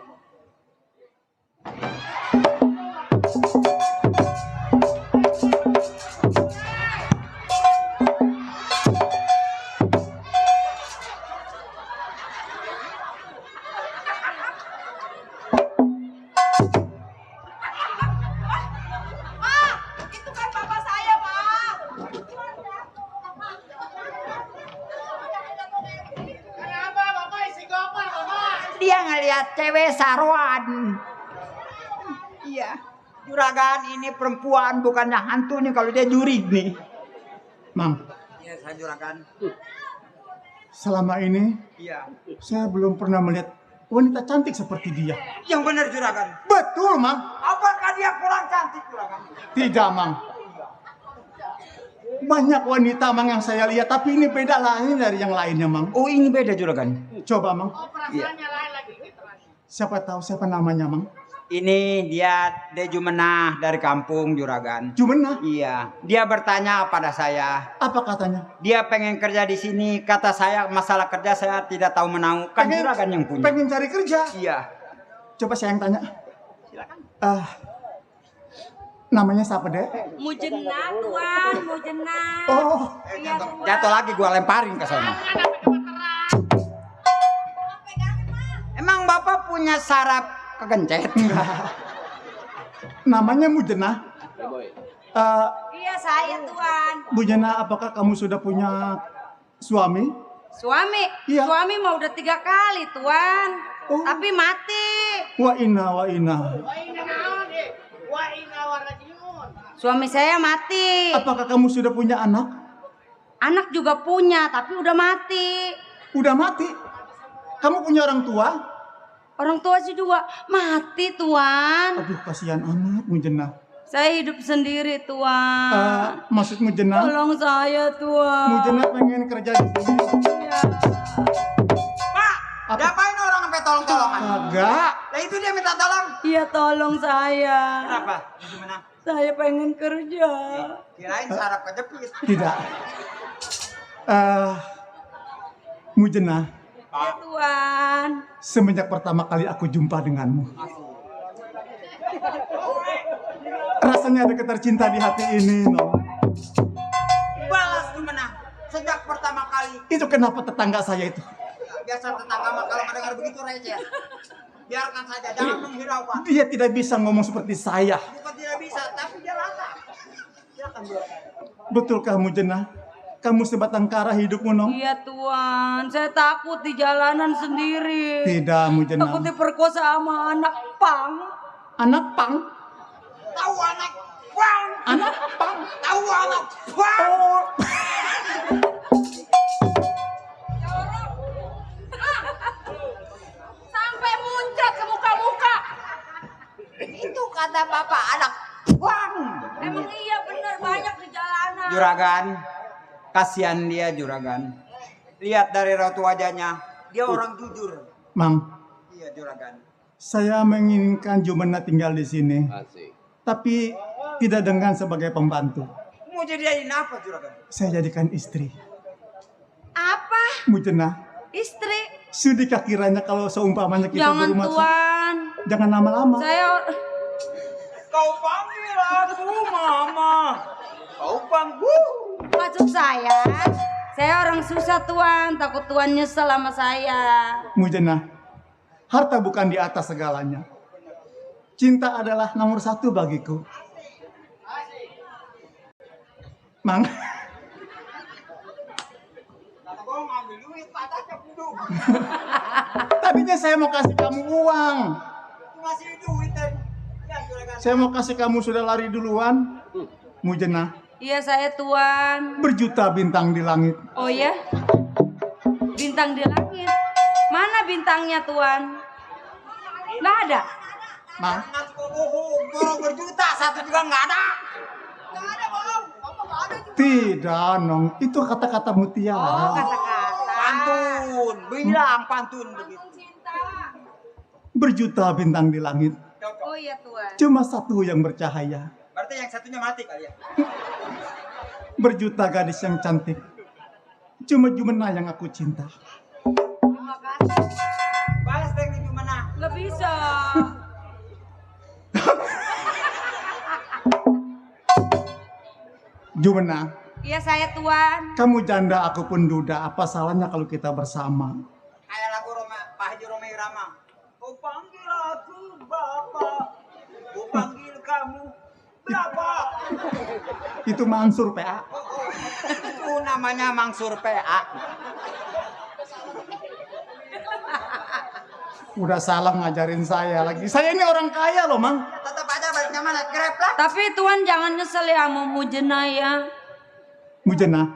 ngeliat cewek saruan. Iya. Juragan ini perempuan bukannya hantu nih kalau dia jurig nih. Mang, Iya, saya juragan. selama ini Iya. saya belum pernah melihat wanita cantik seperti dia. Yang benar juragan. Betul, Mang. Apakah dia kurang cantik juragan? Tidak, Mang. Banyak wanita, Mang, yang saya lihat, tapi ini beda lain dari yang lainnya, Mang. Oh, ini beda juragan. Coba, Mang. Perasaannya lain lagi. Siapa tahu siapa namanya, Mang? Ini dia Dejumenah dari kampung juragan. Jumena. Iya, dia bertanya pada saya. Apa katanya? Dia pengen kerja di sini. Kata saya masalah kerja saya tidak tahu menau. Kan juragan yang punya. Pengen cari kerja. Iya. Coba saya yang tanya. Silakan. Namanya siapa, Dek? Mujena tuan, Mujena. Oh, Iya tuan. Jatuh lagi gua lemparin ke sana. Emang Bapak punya saraf kegencet? namanya Mujena. Ya, boy. Iya saya tuan. Bu Jena, apakah kamu sudah punya suami? Suami, Iya. suami mau udah 3 kali tuan. Oh. Tapi mati. Wa inna wa inna. Suami saya mati. Apakah kamu sudah punya anak? Anak juga punya, tapi udah mati. Udah mati. Kamu punya orang tua? Orang tua sih juga mati tuan. Aduh, kasihan amat Mujena. Saya hidup sendiri tuan. Maksud Mujena? Tolong saya tuan. Mujena pengen kerja di sini. Iya. Pak, Apa? ngapain orang sampai tolong-tolongan? Kagak. Lah itu dia minta tolong. Iya tolong saya. Kenapa? Gimana? Saya pengen kerja. Kirain saraf kejepit. Tidak. Mujena, Iya tuan. semenjak pertama kali aku jumpa denganmu, rasanya ada ketercinta di hati ini, no. Balas gimana? Sejak pertama kali. Itu kenapa tetangga saya itu? Biasa tetangga mah kalau mendengar begitu receh. Biarkan saja, jangan menghirau Pak. Dia tidak bisa ngomong seperti saya. Bukan tidak bisa, tapi dia rata. Silakan biarkan. Betulkah Mujena? Kamu sebatang kara hidupmu, no? Iya tuan. Saya takut di jalanan sendiri. Tidak, Mujena. Takut diperkosa sama anak pang. Anak pang? Tahu anak Bang. Anak pang? Tahu anak Bang. Oh. Sampai muncrat ke muka-muka. Itu kata Bapak anak Bang. Emang iya bener banyak di jalanan. Juragan, kasihan dia Juragan. Lihat dari raut wajahnya, dia orang jujur. Mang, Iya Juragan. saya menginginkan Jumena tinggal di sini, Asik. tapi tidak dengan sebagai pembantu. Mau jadiin apa Juragan? Saya jadikan istri. Apa? Mujena, Istri? sudikah kiranya kalau seumpamanya kita Jangan berumah tuan. jangan lama-lama. Saya Kau panggil aku Mama. Kau panggil. maksud saya orang susah tuan. Takut tuan nyesel sama saya. Mujena, harta bukan di atas segalanya. Cinta adalah nomor 1 bagiku. Mang, Kau ngambil duit, patahnya kudu. tadinya saya mau kasih kamu uang. Itu masih duit dan. Ya Juragan. Saya mau kasih kamu sudah lari duluan. Mujena, Iya saya tuan. berjuta bintang di langit. Oh ya? Bintang di langit. Mana bintangnya tuan? Nggak ada. Mang, Jangan kau bohong, borong berjuta, satu juga nggak ada. Nggak ada bohong. Kamu nggak ada juga. tidak, Nong. Itu kata-kata Oh mutiara. kata-kata. Pantun, bilang pantun begitu. Berjuta bintang di langit. Cocok. Oh iya tuan. Cuma satu yang bercahaya. Berarti yang satunya mati kali ya. Berjuta gadis yang cantik. Cuma Jumena yang aku cinta. Terima kasih. Balas teknik gimana? Nggak bisa. Jumena, Iya saya tuan. kamu janda aku pun duda. Apa salahnya kalau kita bersama? Kayak lagu Pak Haji Romai Rama. Kau panggil aku Bapak. Kau panggil kamu Bapak. Itu Mansur PA. Itu namanya Mangsur PA. Udah salah ngajarin saya lagi. Saya ini orang kaya loh, Mang. Tetap aja baliknya mana grab lah. Tapi Tuan jangan nyesel ya mau mujena ya. Mujena,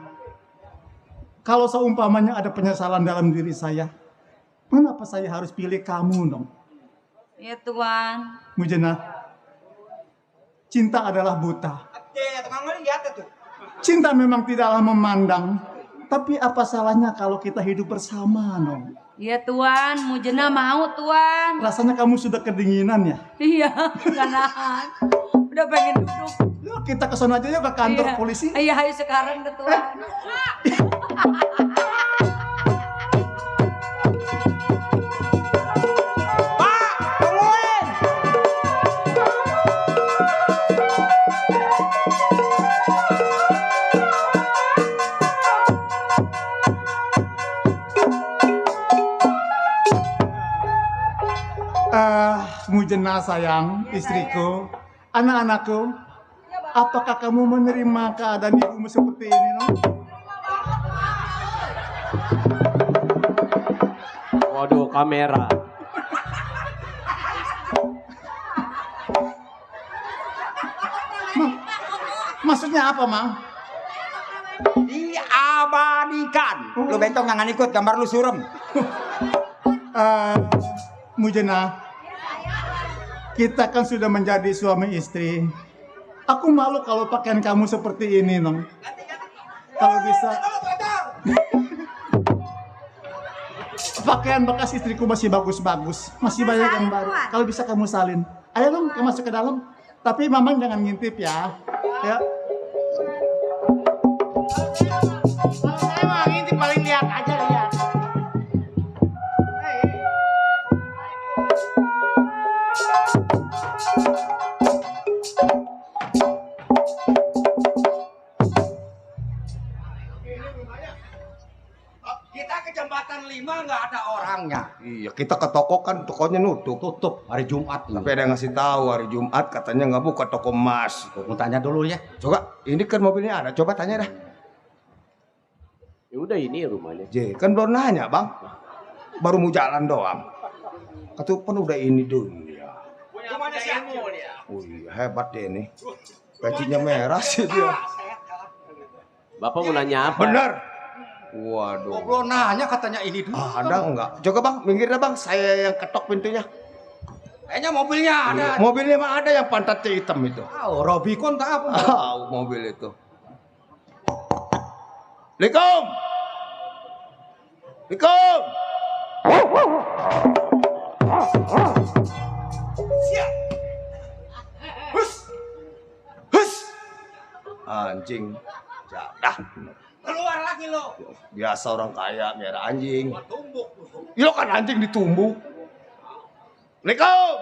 kalau seumpamanya ada penyesalan dalam diri saya, kenapa saya harus pilih kamu dong? Ya Tuan. Mujena, cinta adalah buta. Tukang lihat tuh. Cinta memang tidaklah memandang, tapi apa salahnya kalau kita hidup bersama dong? Ya Tuan, mujena mau Tuan. Rasanya kamu sudah kedinginan ya? Iya, gak nahan. Udah pengen duduk. Yuk kita ke sana aja yuk ke kantor Iya. polisi. Iya, ayo sekarang ke Tuan. Pak, tungguin. Mujena sayang, istriku, anak-anakku, apakah kamu menerima keadaan ibumu seperti ini, no? Waduh, kamera. Maksudnya apa, Mang? Diabadikan. Lu bencong jangan ikut, gambar lu surem. Mujena, kita kan sudah menjadi suami istri. Aku malu kalau pakaian kamu seperti ini, Nong. Kalau bisa, pakaian bekas istriku masih bagus-bagus, masih banyak yang baru. Kalau bisa kamu salin. Ayo dong, kamu masuk ke dalam. Tapi Mamang jangan ngintip ya. Ya. Kalau saya mah ngintip paling lihat aja lihat. Kita ke jembatan 5 nggak ada orangnya. Iya, kita ke toko kan tokonya nutup. Tutup hari Jumat. Tapi ada yang ngasih tahu hari Jumat katanya nggak buka toko emas. Mau tanya dulu ya. Coba, ini kan mobilnya ada. Coba tanya dah. Ya udah ini rumahnya. J, kan belum nanya bang. Baru mau jalan doang. Ketupan udah ini dulu ya. Gimana sih ilmu dia? Oh iya, hebat deh ini. Gajinya merah sih dia. Bapak mau nanya apa? Bener. Oh, Waduh. belum nanya katanya ini dulu. Ada enggak? Coba bang, minggir dah bang. Saya yang ketok pintunya. Kayaknya mobilnya ada. Mobilnya mah ada yang pantatnya hitam itu. Oh, Robicon tak apa. Mobil itu. Assalamualaikum. Assalamualaikum. Siap. Hus. Hus. Anjing. Jadah. Keluar lagi lo. Biasa orang kaya miara anjing. Tumbuk. Iya kan anjing ditumbuk. Assalamualaikum.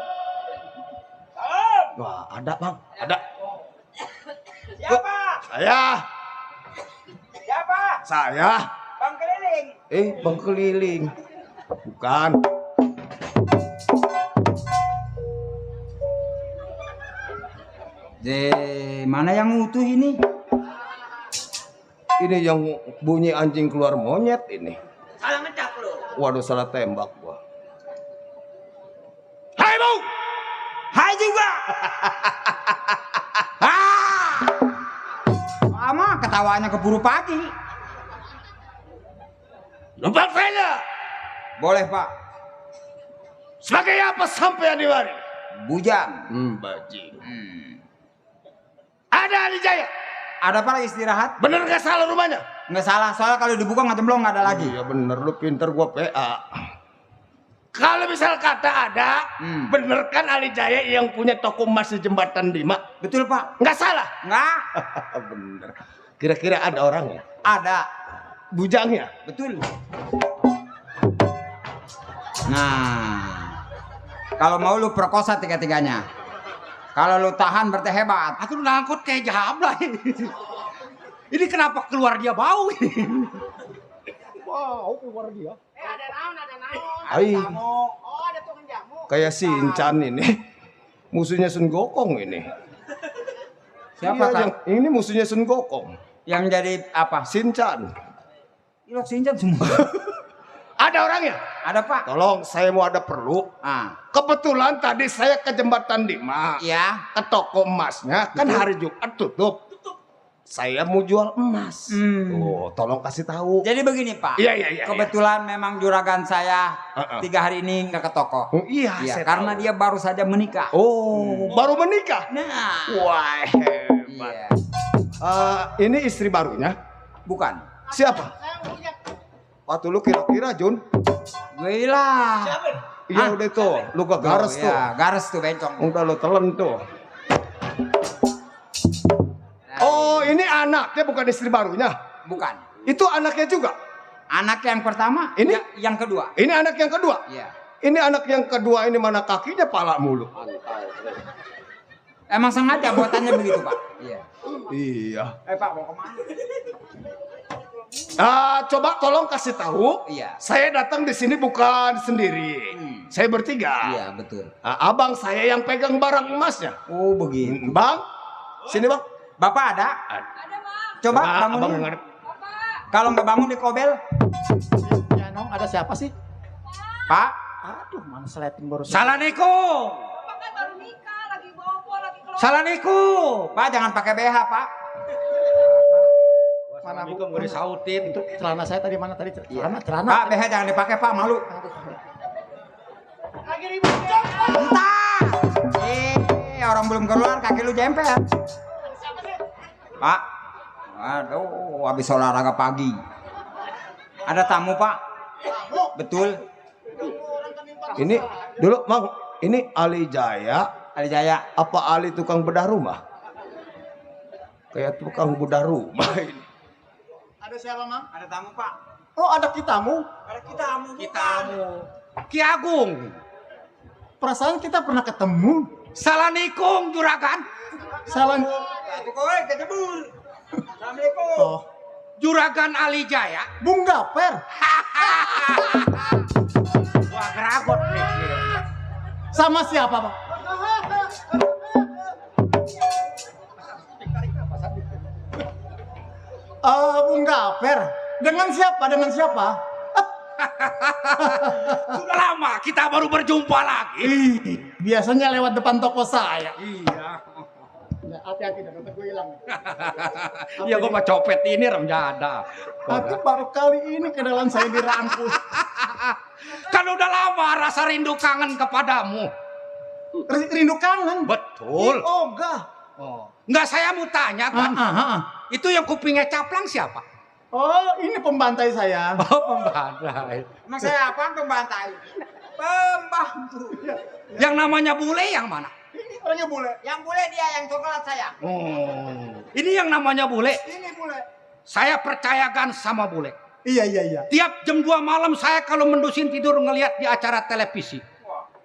Wah, ada bang. Ada. Siapa? Saya. Siapa? Saya. Bang keliling. Bang keliling. Bukan. Mana yang utuh ini? Ini yang bunyi anjing keluar monyet ini. Salah ngecap lo. Waduh, salah tembak gua. Hai, Bu. Hai juga. Lama ketawanya keburu pagi. Numpak saya. Boleh Pak. Sebagai apa sampai di mari? Bujang. Bajing. Ada Ali Jaya. Ada apa lagi istirahat? Bener gak salah rumahnya? Nggak salah, soalnya kalau dibuka nggak jemblong nggak ada lagi. Iya bener, lu pinter gua PA. Kalau misal kata ada, bener kan Ali Jaya yang punya toko emas di Jembatan 5? Betul Pak. Nggak salah? Nggak. Bener. Kira-kira ada orangnya? Ada. Bujangnya? Betul. Nah, kalau mau lu perkosa tiga-tiganya. Kalau lu tahan berarti hebat. Aku nangkut kayak jablay. Ini kenapa keluar dia bau? Wow, keluar dia. Ada naon, ada naon. Hai. Oh, ada tukang jamu. Kayak si Incan ini. Musuhnya Sun Gokong ini. Siapa Iya, Kang? ini musuhnya Sun Gokong. Yang jadi apa? Sinchan. Ilok sinjam semua. Ada orangnya? Ada Pak. Tolong, saya mau ada perlu. Kebetulan tadi saya ke Jembatan Dima. Iya. Ke toko emasnya, kan hari Jumat tutup. Saya mau jual emas. Oh, tolong kasih tahu. Jadi begini Pak. Iya. Kebetulan memang juragan saya 3 hari ini nggak ke toko. Oh, iya, saya karena tahu. dia baru saja menikah. Oh, baru menikah? Nah. Wah, hebat. Iya. Ini istri barunya? Bukan. Siapa? Waktu lu kira-kira, Jun? Gila. Iya udah tuh, lu gak gares tuh. Ya, gares tuh bencong. Udah lu telan tuh. Oh, ini anaknya bukan istri barunya? Bukan. Itu anaknya juga? Anak yang pertama, Ini? yang kedua. Ini anak yang kedua? Iya. Ini anak yang kedua, ini mana kakinya, pala mulu? Emang sengaja buatannya begitu Pak. Iya. Iya. Pak mau kemana? Coba tolong kasih tahu. Iya. Saya datang di sini bukan sendiri. Saya bertiga. Iya betul. Abang saya yang pegang barang emasnya. Oh begitu. Bang, sini bang. Bapak ada? Ada bang. Coba Abang bangunin. ngadep. Kalau nggak bangun dikobel. Ya Nong, ada siapa sih? Pak. Aduh, mana seleting baru. Assalamualaikum. Bapak kan baru nikah, lagi bobo, lagi keluar. Assalamualaikum. Pak jangan pakai BH Pak. Mana bu? Gue disautin. Itu celana saya tadi mana tadi? Celana. Pak BH jangan dipakai Pak, malu. Lagi ribut Cok. Entar. Orang belum keluar kaki lu jempel. Pak. Aduh, habis olahraga pagi. Ada tamu Pak. Betul. Ini dulu Mang, ini Ali Jaya. Ali Jaya. Apa Ali tukang bedah rumah? Kayak tukang bedah rumah ini. Ada siapa, Mang? Ada tamu Pak. Oh, ada kitamu. Ada tamu. Ki Agung. Perasaan kita pernah ketemu. Assalamualaikum juragan. Salam. Assalamualaikum. Oh, Juragan Ali Jaya. Bung Gaper. Wah geragot nih. Sama siapa, Pak? Bung Gaper. Dengan siapa? Dengan siapa? Sudah lama kita baru berjumpa lagi. Biasanya lewat depan toko saya. Iya. Ya, hati-hati, dompet gue hilang. Iya gua mau copet ini remjada. Tapi baru kali ini kenalan saya dirangkul. Kan udah lama rasa rindu kangen kepadamu. Rindu kangen. Betul. Oh, enggak. Oh. Enggak, saya mau tanya kan. Itu yang kupingnya caplang siapa? Oh, ini pembantai saya. Oh, pembantai. Emang saya apa pembantai? Pembantu. Yang namanya bule yang mana? Ini orangnya bule. Yang bule dia yang coklat saya. Oh. Ini yang namanya bule. Ini bule. Saya percayakan sama bule. Iya. Tiap jam 2 malam saya kalau mendusin tidur ngelihat di acara televisi.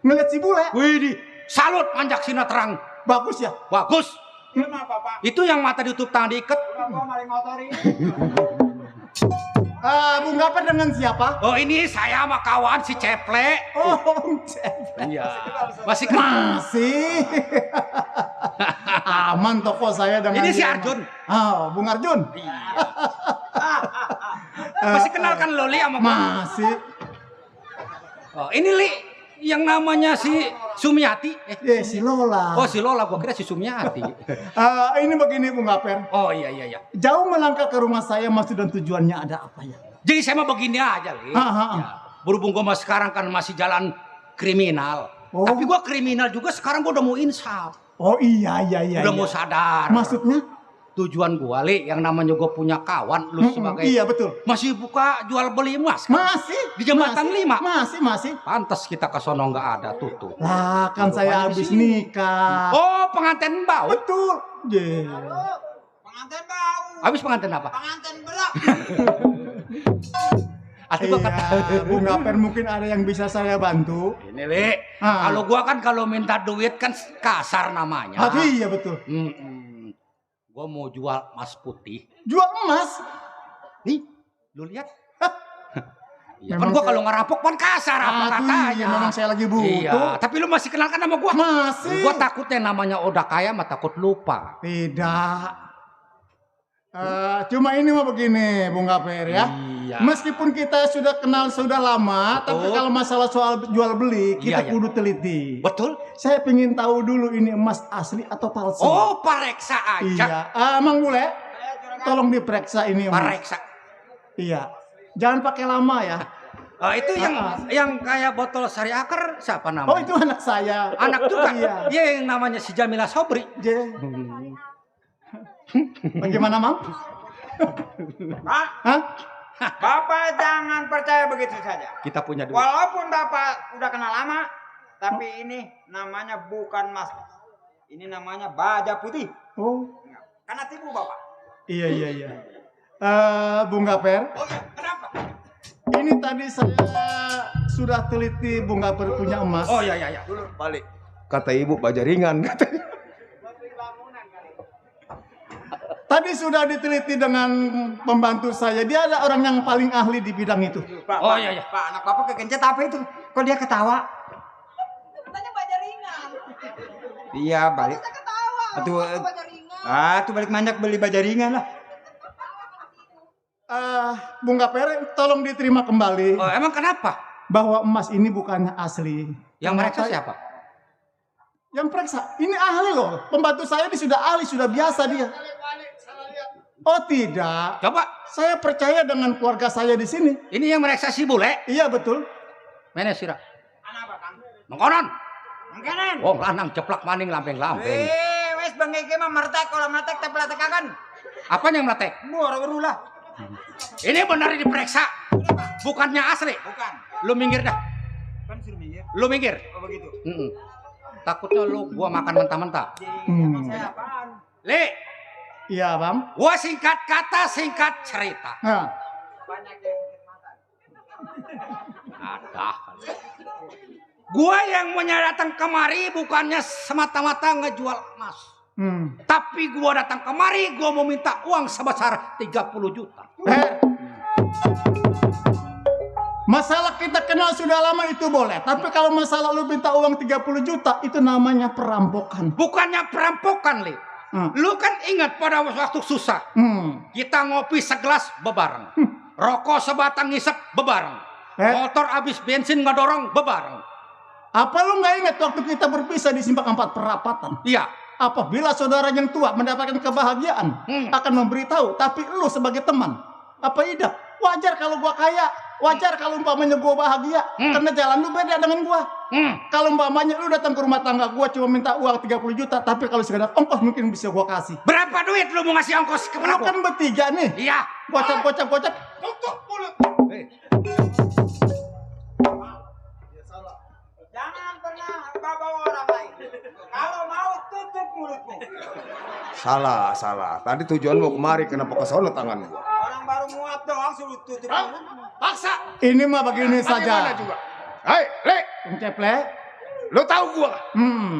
Ngeliat si bule. Widih, salut panjak sina terang. Bagus ya. Bagus. Kenapa, Pak? Itu yang mata ditutup tangan diikat. Bung Gaper dengan siapa? Oh ini saya sama kawan si Ceple. Oh, Cep. Iya. Masih kenal. Masih. Aman toko saya dengan Ini si dia. Arjun. Bung Arjun. Masih kenal kan Loli sama gua? Masih. Oh, ini Li yang namanya si Sumiati. Si Lola. Oh si Lola, gua kira si Sumiati. Ini begini Bung Gaper. Oh iya. Jauh melangkah ke rumah saya maksud dan tujuannya ada apa ya? Jadi saya mau begini aja, Li. Ya, berhubung gua sekarang kan masih jalan kriminal. Oh. Tapi gua kriminal juga sekarang gua udah mau insaf. Oh iya. Udah mau sadar. Maksudnya? Tujuan gua, Li, yang namanya gua punya kawan, lu sebagai Iya betul. masih buka jual beli emas kan? Masih. Di Jembatan 5. Masih. Pantas kita ke sono nggak ada tutup. Lah kan saya habis nikah. Oh, pengantin bau. Betul. Pengantin bau. Habis pengantin apa? Pengantin berak. Aduh, gua kata. Bung Gaper mungkin ada yang bisa saya bantu. Ini, Li. Kalau gua kan kalau minta duit kan kasar namanya. Iya betul. Gua mau jual emas putih. Jual emas? Nih, lu lihat. Ya, Memang kan gua saya- kalau ngerampok kan kasar apa katanya. Iya, memang saya lagi butuh. Iya, tapi lu masih kenal kan sama gua? Masih. Gua takutnya namanya udah kaya mah takut lupa. Tidak. Cuma ini mah begini, Bung Gaper ya. Iya, Iya. Meskipun kita sudah kenal sudah lama, tapi Betul. kalau masalah soal jual beli kita Iya, iya. kudu teliti. Betul. Saya pengen tahu dulu ini emas asli atau palsu. Oh, pareksa aja. iya. Mang Bule, tolong diperiksa ini emas. Pareksa. Iya. Jangan pakai lama ya. Itu yang kayak botol sari akar siapa namanya? Oh, itu anak saya. Anak juga. Iya. Dia yang namanya si Jamila Sobri. Bagaimana, Mang? Pak, Hah? Bapak jangan percaya begitu saja. Kita punya duit. Walaupun Bapak udah kenal lama, tapi ini namanya bukan emas. Ini namanya baja putih. Oh, Karena tipu Bapak. iya. Bung Gaper. Oh, kenapa? Ini tadi saya sudah teliti Bung Gaper punya emas. Oh iya. Balik. Kata ibu baja ringan. Tadi sudah diteliti dengan pembantu saya. Dia ada orang yang paling ahli di bidang itu. Pak, Oh, Pak, iya. Pak, anak Bapak kegencet apa itu? Kok dia ketawa? Katanya baja ringan. Iya, balik. Saya ketawa. Aduh, Ngomong baja ringan. tuh balik manjak beli baja ringan lah. Bung Gaper, tolong diterima kembali Oh, emang kenapa? bahwa emas ini bukannya asli. Yang mereka siapa? Yang periksa, ini ahli loh. Pembantu saya ini sudah ahli, sudah biasa dia. Oh tidak, Coba. saya percaya dengan keluarga saya di sini. Ini yang mereka si bule. Iya betul. Mana sira? Anak apa, Kang? Mengkonon. Mungkinan. Wong lanang ceplak maning lampeng-lampeng. Wes Bang Ege mah mertek, kalau mertek teh pelatek kan. Apa yang meletek? Baru lah. Ini benar diperiksa. Bukannya asli. Bukan. Lu minggir dah. Kan suruh minggir. Lu minggir. Oh begitu. Takutnya lu gua makan mentah-mentah. Saya apaan? Le, Iya bang. gua singkat kata, singkat cerita. Nah, Banyak yang sakit mata. Ada. Gua yang datang kemari bukannya semata-mata ngejual emas. Tapi gua datang kemari, gua mau minta uang sebesar 30 juta. Masalah kita kenal sudah lama itu boleh. Tapi kalau masalah lu minta uang 30 juta itu namanya perampokan. Bukannya perampokan, Le. Lu kan ingat pada waktu susah. Kita ngopi segelas bebareng. Rokok sebatang ngisep bebareng. Motor habis bensin ngedorong bebareng. Apa lu nggak ingat waktu kita berpisah di Simpang 4 Perapatan? Iya. Apabila saudara yang tua mendapatkan kebahagiaan akan memberitahu, tapi lu sebagai teman apa tidak? Wajar kalau gua kaya, wajar kalau umpamanya gua bahagia karena jalan lu beda dengan gua. Kalau umpamanya lu datang ke rumah tangga gua cuma minta uang 30 juta, tapi kalau sekedar ongkos mungkin bisa gua kasih. Berapa duit lu mau ngasih ongkos ke Lu aku? kan bertiga nih. Iya. Gocap. Tutup mulut. Jangan pernah bawa orang lain. Kalau mau tutup mulutmu. Salah. Tadi tujuan mau kemari, kenapa ke sono tangan gua? Orang baru muat doang suruh tutup mulutmu. Paksa. Ini mah begini Bagaimana saja. juga? Hei, Le, Bung Ceple. lu tahu gua?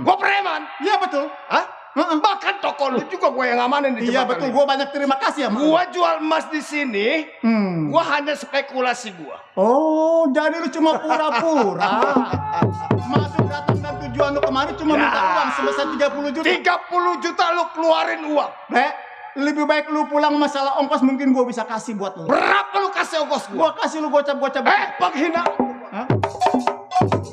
Gua preman. Iya betul. Hah? Bahkan toko lu juga gua yang ngamanin di Iya jembatan betul. ini. Gua banyak terima kasih ya. Mas. Gua jual emas di sini. Hmm. Gua hanya spekulasi gua. Oh, jadi lu cuma pura-pura. Masuk datang dan tujuan lu kemarin cuma minta uang sebesar 30 juta. 30 juta lu keluarin uang. Lebih baik lu pulang, masalah ongkos mungkin gua bisa kasih buat lu. Berapa lu kasih ongkos gua? Gua kasih lu gocap. Penghina. Hah?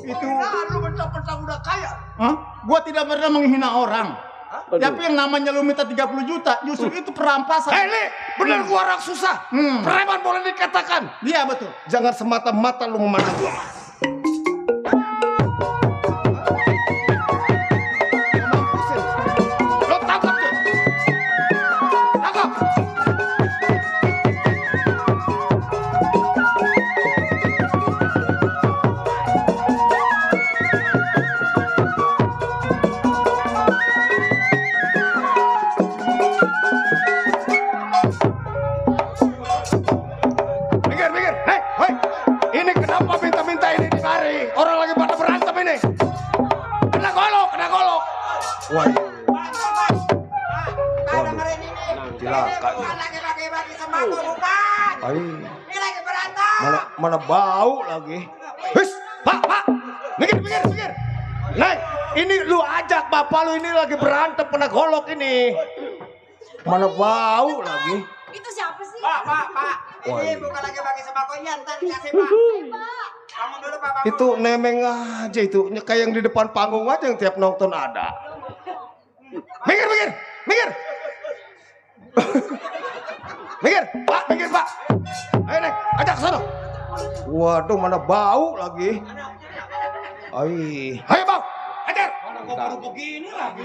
Itu. Lu mentang-mentang udah kaya. Hah? Gua tidak pernah menghina orang. Tapi yang namanya lu minta 30 juta, justru itu perampasan. Le, bener gua orang susah. Preman boleh dikatakan. Iya betul. Jangan semata-mata lu memandang gua. Lo tangkap tuh. Tangkap. Minggir. Hei. Ini kenapa minta-minta ini dimari? Orang lagi pada berantem ini. Kena golok. Wah, Kita dengerin ini. cilaka. Ini bukan lagi bagi-bagi sembako, bukan. Ini lagi berantem. Mana bau lagi. Hus, Pak. Minggir. Nih, ini lu ajak bapak lu ini lagi berantem kena golok ini. Mana bau lagi. Itu siapa sih? Pak. Ini bukan lagi bagi sembakonya, ntar dikasih Pak. Bangun dulu Pak, bangun. Itu nemeng aja itu, kayak yang di depan panggung aja yang tiap nonton ada. Minggir, minggir, minggir. Minggir, Pak, minggir Pak. Ayo Neng, ajak ke sana. Waduh, mana bau lagi. Ayo Bang, ajar. Mana gua baru begini lagi.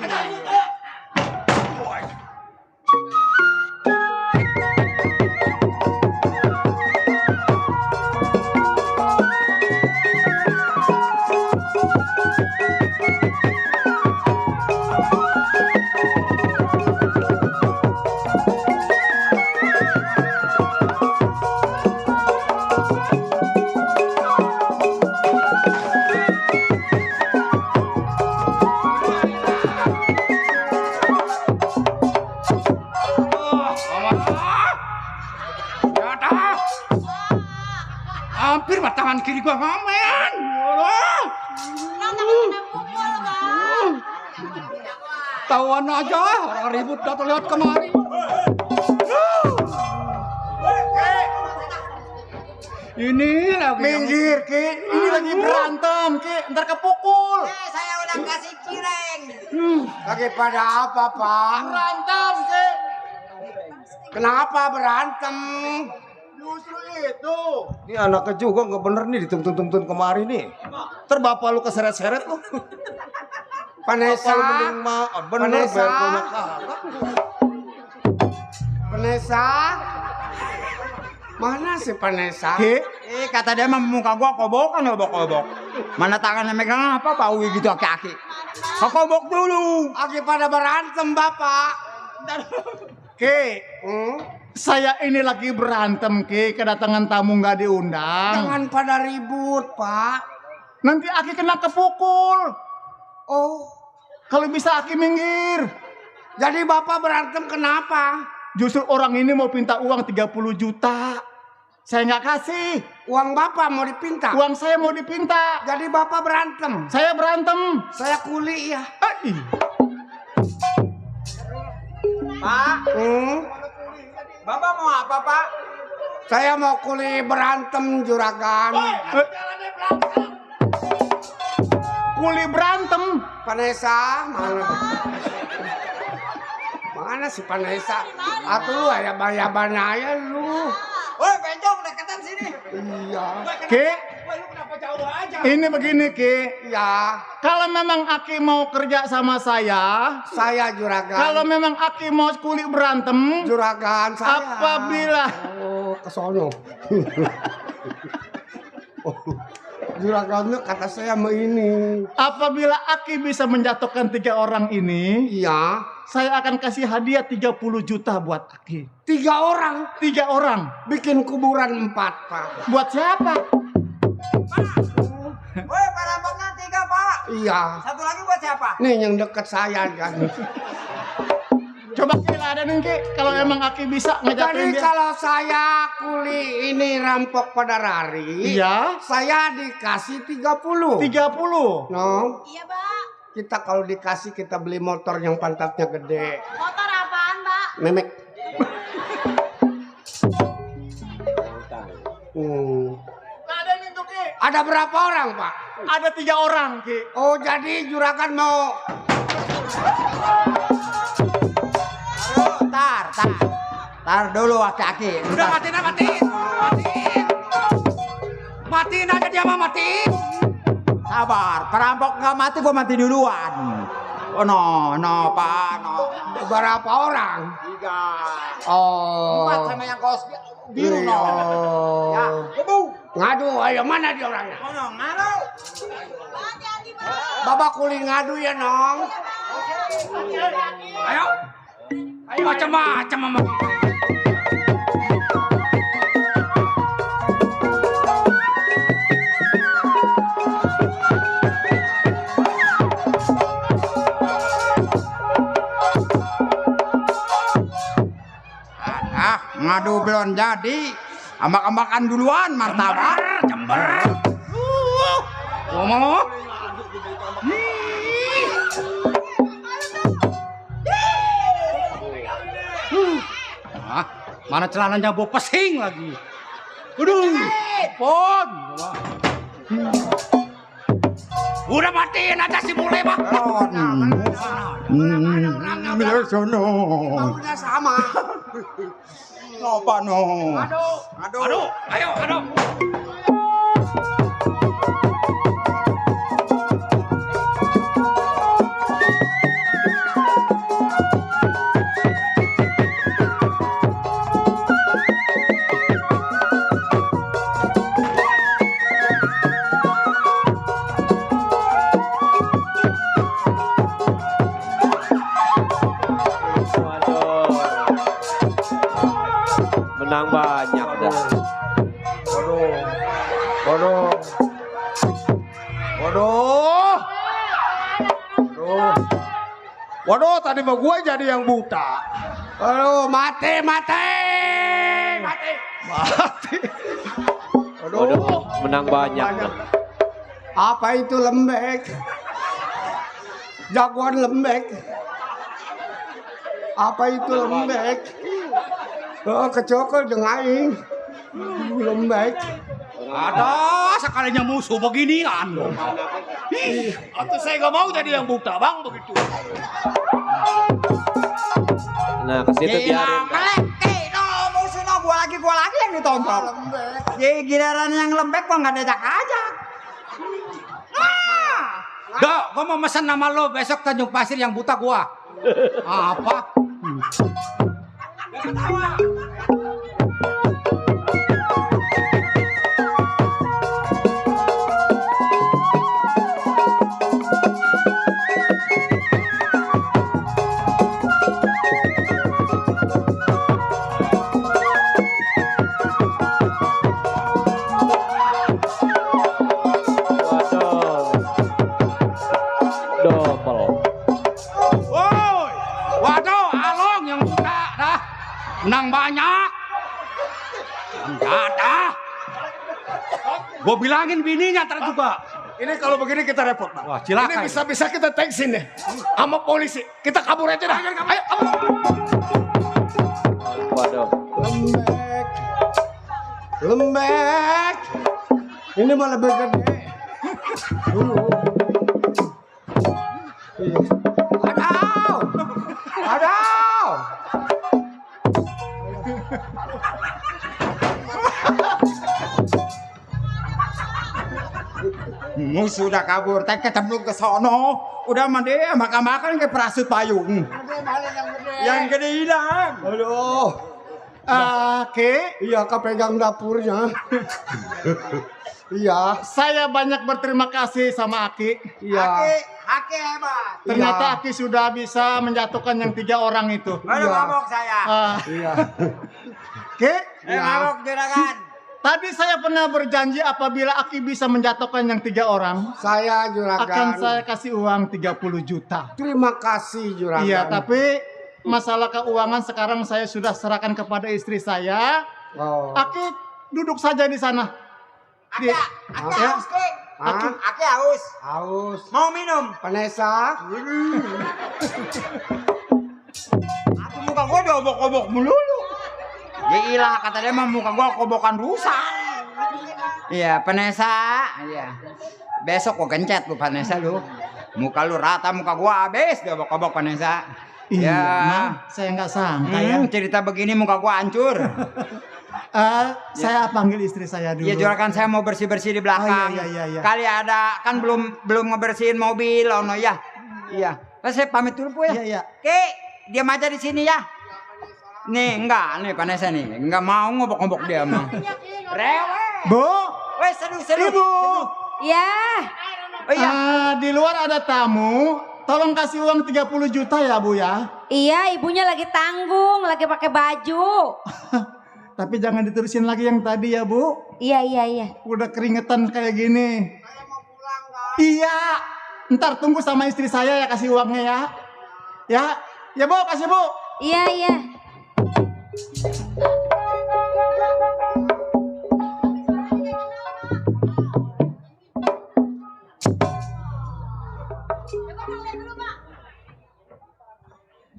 Hampir mah tangan kiri gua ngamen. Tawan aja, orang ribut datang lewat kemari. Ini lagi Minggir, Ki. Ini lagi berantem, Ki. Ntar kepukul. Saya udah kasih cireng. Lagi pada apa Pak? Berantem, Ki. Kenapa berantem? Justru itu. ini anaknya juga nggak bener nih dituntun-tuntun kemari nih. Terbapak lu keseret-seret lu. Vanessa, Apa lu mending bener Vanessa. belkonya kagak. Vanessa. Mana si Vanessa? Ki. Kata dia mah muka gua kobokan obok-obok. Mana tangannya megang apa Pak Uwi gitu aki-aki. Kobok dulu. Aki pada berantem Bapak. Ki. Saya ini lagi berantem, Ki. Kedatangan tamu nggak diundang. Jangan pada ribut Pak. Nanti Aki kena kepukul. Oh, Kalau bisa Aki minggir. jadi Bapak berantem kenapa? Justru orang ini mau pinta uang 30 juta. Saya nggak kasih. Uang Bapak mau dipinta. Uang saya mau dipinta. Jadi Bapak berantem. Saya berantem. Saya kuli ya. Ih. Pak. Bapak mau apa Pak? Saya mau kuli berantem juragan. Kuli berantem. Vanessa, mana? Mana si Vanessa? Aku lu ya bayaban aja lu. Woi, bencong deketan sini. Iya. Ki. Wah, lu kenapa jauh aja? Ini begini, Ki. Ya, Kalau memang Aki mau kerja sama saya, saya juragan. kalau memang Aki mau kuli berantem, Juragan saya. apabila Oh, ke sono. Juragannya kata saya sama ini. apabila Aki bisa menjatuhkan 3 orang ini, Iya. saya akan kasih hadiah 30 juta buat Aki. 3 orang 3 orang. bikin kuburan 4 Pak. Buat siapa? Woi, perampoknya 3 Pak. Iya. Satu lagi buat siapa? Nih yang deket saya kan. Coba Ki ladenin Ki. Kalau emang Aki bisa ngejatuhin Jadi dia. kalau saya kuli ini rampok pada Rari, Iya. saya dikasih 30. 30. No, Iya, Pak. kita kalau dikasih kita beli motor yang pantatnya gede. Motor apaan, Pak? Memek. Ladenin tuh Ki. Ada berapa orang Pak? Ada 3 orang Ki. Oh jadi juragan mau. Tar dulu aki-aki. Udah matiin aja, matiin. Matiin aja dia mah, matiin. Sabar, perampok nggak mati, gua mati duluan. Oh no Pak, no. Berapa orang? 3. Oh. 4 sama yang kaos biru Iya. no. Ya, ngadu, ayo mana dia orangnya? Oh, no, ngadu. Bapak kuli ngadu ya nong. Ayo. Ayo macam-macam sama. Ngadu belum jadi. Ambak-ambakan duluan martabak. Jember. Ngomong. Mana celananya bau pesing lagi. Aduh, pon. Udah matiin aja si bule mah. Biar sono. Maunya sama. Apa no? Aduh, ayo, aduh. Waduh. Menang banyak dah. Waduh, tadi mah gue jadi yang buta. Aduh, mati. Waduh, menang banyak dah. Apa itu lembek? Jagoan lembek. Apa itu lembek? Oh, kecokol jeung aing. Lembek. Ada sekalinya musuh beginian. Atau saya gak mau jadi yang buta, bang, begitu. Nah, ke situ biarin. Musuhnya gua lagi yang ditonton. Giliran yang lembek kok nggak diajak-ajak. Dok, gua mau mesen nama lo besok Tanjung Pasir yang buta gua. Apa? Waduh. Double. Woi, waduh, Along yang buta dah. Menang banyak. Enggak dah. Gua bilangin bininya ntar juga. Ini kalau begini kita repot, bang. Wah, cilaka Ini ini. bisa-bisa kita tensin nih sama polisi. Kita kabur aja dah. Ayo, kabur. Waduh. Lembek. Ini mah lebih gede. Aduh. Musuh udah kabur, teh ketemu ke sono. Udah mandi makan-makan ke perasut payung. Yang gede hilang. Aduh. Ke, Iya, kepegang dapurnya. Iya. saya banyak berterima kasih sama Aki. Iya. Aki hebat. Ternyata Aki sudah bisa menjatuhkan yang 3 orang itu. Baru ngomong saya. Iya. Ke, Ngomong juragan. tadi saya pernah berjanji apabila Aki bisa menjatuhkan yang 3 orang, Saya juragan. akan saya kasih uang 30 juta. Terima kasih juragan. Iya, tapi masalah keuangan sekarang saya sudah serahkan kepada istri saya. Oh. Aki duduk saja di sana. Aki haus, Ki. Hah? Aki haus. Haus. Mau minum? Vanessa. Aku muka gua diobok-obok melulu. Ya ilah, kata dia mah muka gua kobokan rusak. Iya, Vanessa. Iya. Besok gua gencet lu Vanessa lu. Muka lu rata, muka gua habis diobok-obok Vanessa. Iya, Ya. nah, saya nggak sangka ya. Cerita begini muka gua hancur. Saya panggil istri saya dulu. Iya, juragan saya mau bersih-bersih di belakang. Oh, iya. Kali ada kan belum ngebersihin mobil, ono ya. Iya. Saya pamit dulu, Bu ya. Iya. Ki, diam aja di sini ya. Nih, enggak, nih Vanessa nih. Enggak mau ngobok-ngobok dia mah. Rewel. Bu, Weh, seru. Ibu. Ya, Oh iya. Di luar ada tamu. Tolong kasih uang 30 juta ya, Bu ya. iya ibunya lagi tanggung, lagi pakai baju. Tapi jangan diterusin lagi yang tadi ya, Bu. Iya. Udah keringetan kayak gini. Iya. Ntar tunggu sama istri saya ya kasih uangnya ya. Ya Bu, kasih Bu. Iya.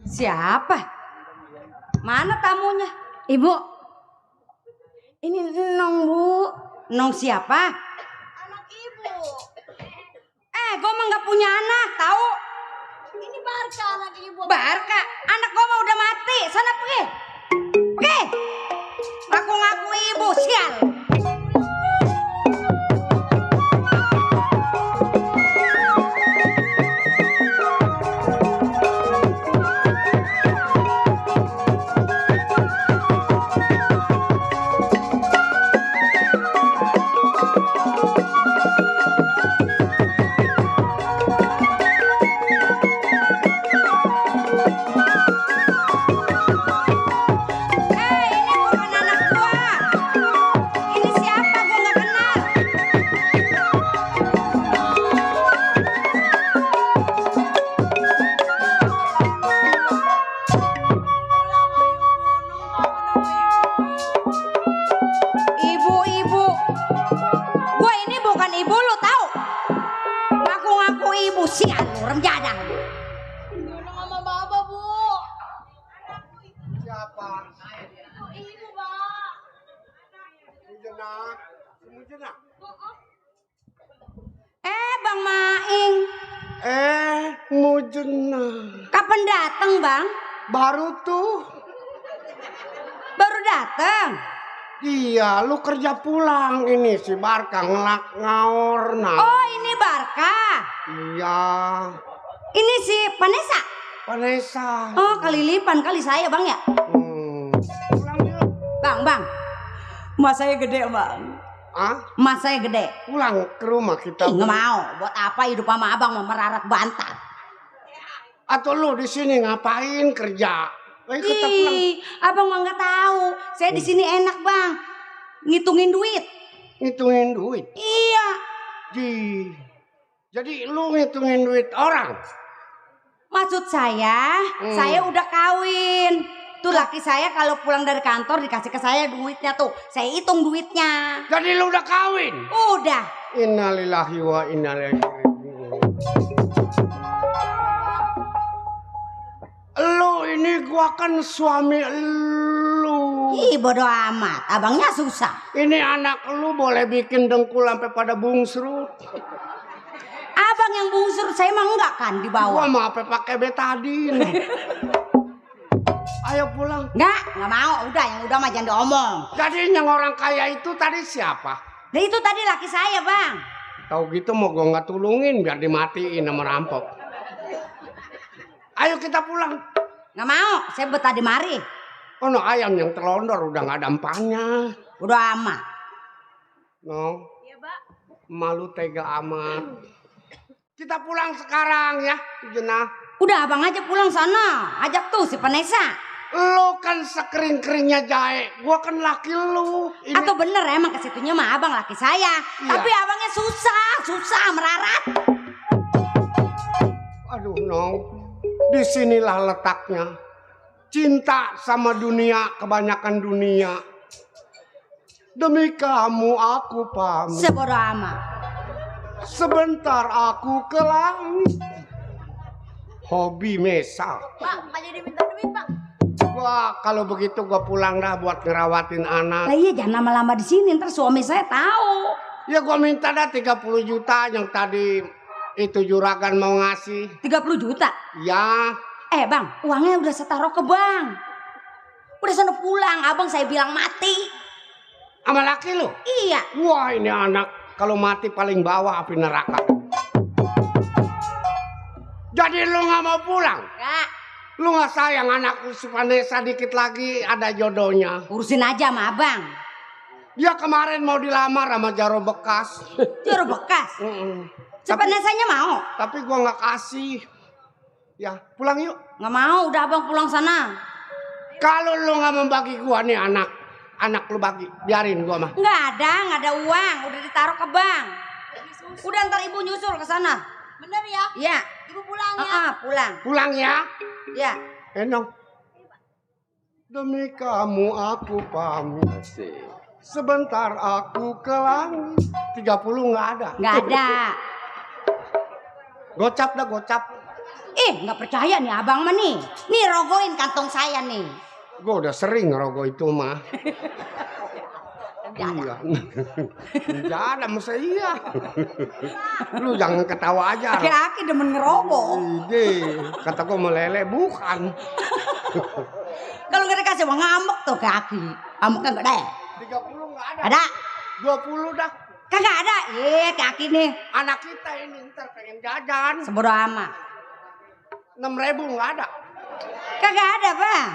Siapa? Mana tamunya? Ibu. Ini Nong, Bu. Nong siapa? Anak ibu. Gue mah nggak punya anak, tahu? Ini Barka anak ibu. Barka, anak gue mah udah mati. Sana pergi. Pergi. Ngaku-ngaku ibu, sial. Bang Maing. Mujena. Kapan datang, Bang? Baru tuh. Baru datang. Iya, lu kerja pulang ini si Barka ngelak ngaor nah. Oh, ini Barka. Iya. Ini si Vanessa. Vanessa. Oh, kali lipan kali saya, Bang ya. Pulang yuk. Bang. Mas saya gede, Bang. Ah? Mas saya gede. Pulang ke rumah kita. Nggak mau. Buat apa hidup sama abang merarat bantat? Atau lu di sini ngapain kerja? Ayo kita pulang. Abang mah nggak tahu. Saya di sini enak, Bang. Ngitungin duit. Ngitungin duit? Iya. Jadi lu ngitungin duit orang? Maksud saya udah kawin. Tuh laki saya kalau pulang dari kantor dikasih ke saya duitnya tuh. Saya hitung duitnya. Jadi lu udah kawin? Udah. Innalillahi wa inna ilaihi raji'un. Lu ini gua kan suami lu. Ih, bodo amat. Abangnya susah. Ini anak lu boleh bikin dengkul sampai pada bungsrut. Abang yang bungsur, saya mah enggak kan di bawah. Gua mah apa pakai betadine. Ayo pulang. Nggak mau. Udah, yang udah mah jangan diomong. Jadi yang orang kaya itu tadi siapa? Nah itu tadi laki saya, Bang. Tahu gitu mau gua nggak tulungin biar dimatiin sama rampok. Ayo kita pulang. Nggak mau, saya betah di mari. Oh no, ayam yang terlondor udah nggak ada empahnya. Udah amat. No. Iya, Pak. Malu tega amat. Kita pulang sekarang ya, Jenah. Udah abang aja pulang sana. Ajak tuh si Vanessa. Lo kan sekering-keringnya jahe, gua kan laki lu. Ini... Atau bener emang kesitunya mah abang laki saya. Iya. Tapi abangnya susah merarat. Aduh Nong, disinilah letaknya. Cinta sama dunia, kebanyakan dunia. Demi kamu aku pamit. Sebodo amat. Sebentar aku ke langit. Hobi mesal. Pak, bukan jadi minta duit, Pak. Wah, kalau begitu gua pulang dah buat ngerawatin anak. Lah iya jangan lama-lama di sini, ntar suami saya tahu. Ya gua minta dah 30 juta yang tadi itu juragan mau ngasih. 30 juta? Ya. Bang, uangnya udah saya taruh ke bank. Udah sana pulang, abang saya bilang mati. Sama laki lu? Iya. Wah, ini anak kalau mati paling bawah api neraka. Jadi lu nggak mau pulang? Enggak. Lu nggak sayang anak si Vanessa dikit lagi ada jodohnya? Urusin aja sama abang. Dia kemarin mau dilamar sama Jaro Bekas. Jaro Bekas? Si Vanessa-nya mau? Tapi gua nggak kasih. Ya, pulang yuk. Nggak mau, udah abang pulang sana. Kalau lu nggak membagi gua nih anak lu bagi, biarin gua mah. Nggak ada uang, udah ditaruh ke bank. Udah ntar ibu nyusul ke sana. Bener ya? Iya. Ibu pulang ya? Pulang. Pulang ya. Iya. Enong. Demi kamu aku pamit. Sebentar aku ke langit. 30 nggak ada. Nggak ada. Gocap dah, gocap. Nggak percaya nih abang mah nih. Nih rogoin kantong saya nih. Gue udah sering ngerogoh itu mah. Iya. Enggak ada masa iya. Lu jangan ketawa aja. Aki-aki demen ngerogoh. Ide, kata gue meleleh bukan. Kalau nggak dikasih uang ngambek tuh kaki. Ngambeknya nggak ada. 30 enggak ada. Ada? 20 dah. Kagak ada. Kaki nih. Anak kita ini ntar pengen jajan. Sebodoh amat. 6.000 enggak ada. Kagak ada, Bang.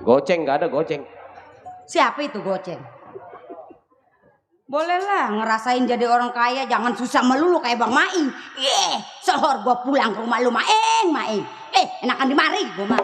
Goceng nggak ada goceng. Siapa itu goceng? Bolehlah ngerasain jadi orang kaya, jangan susah melulu kayak Bang Maing. Sohor gua pulang ke rumah lu Maing. Enakan di mari gua mah.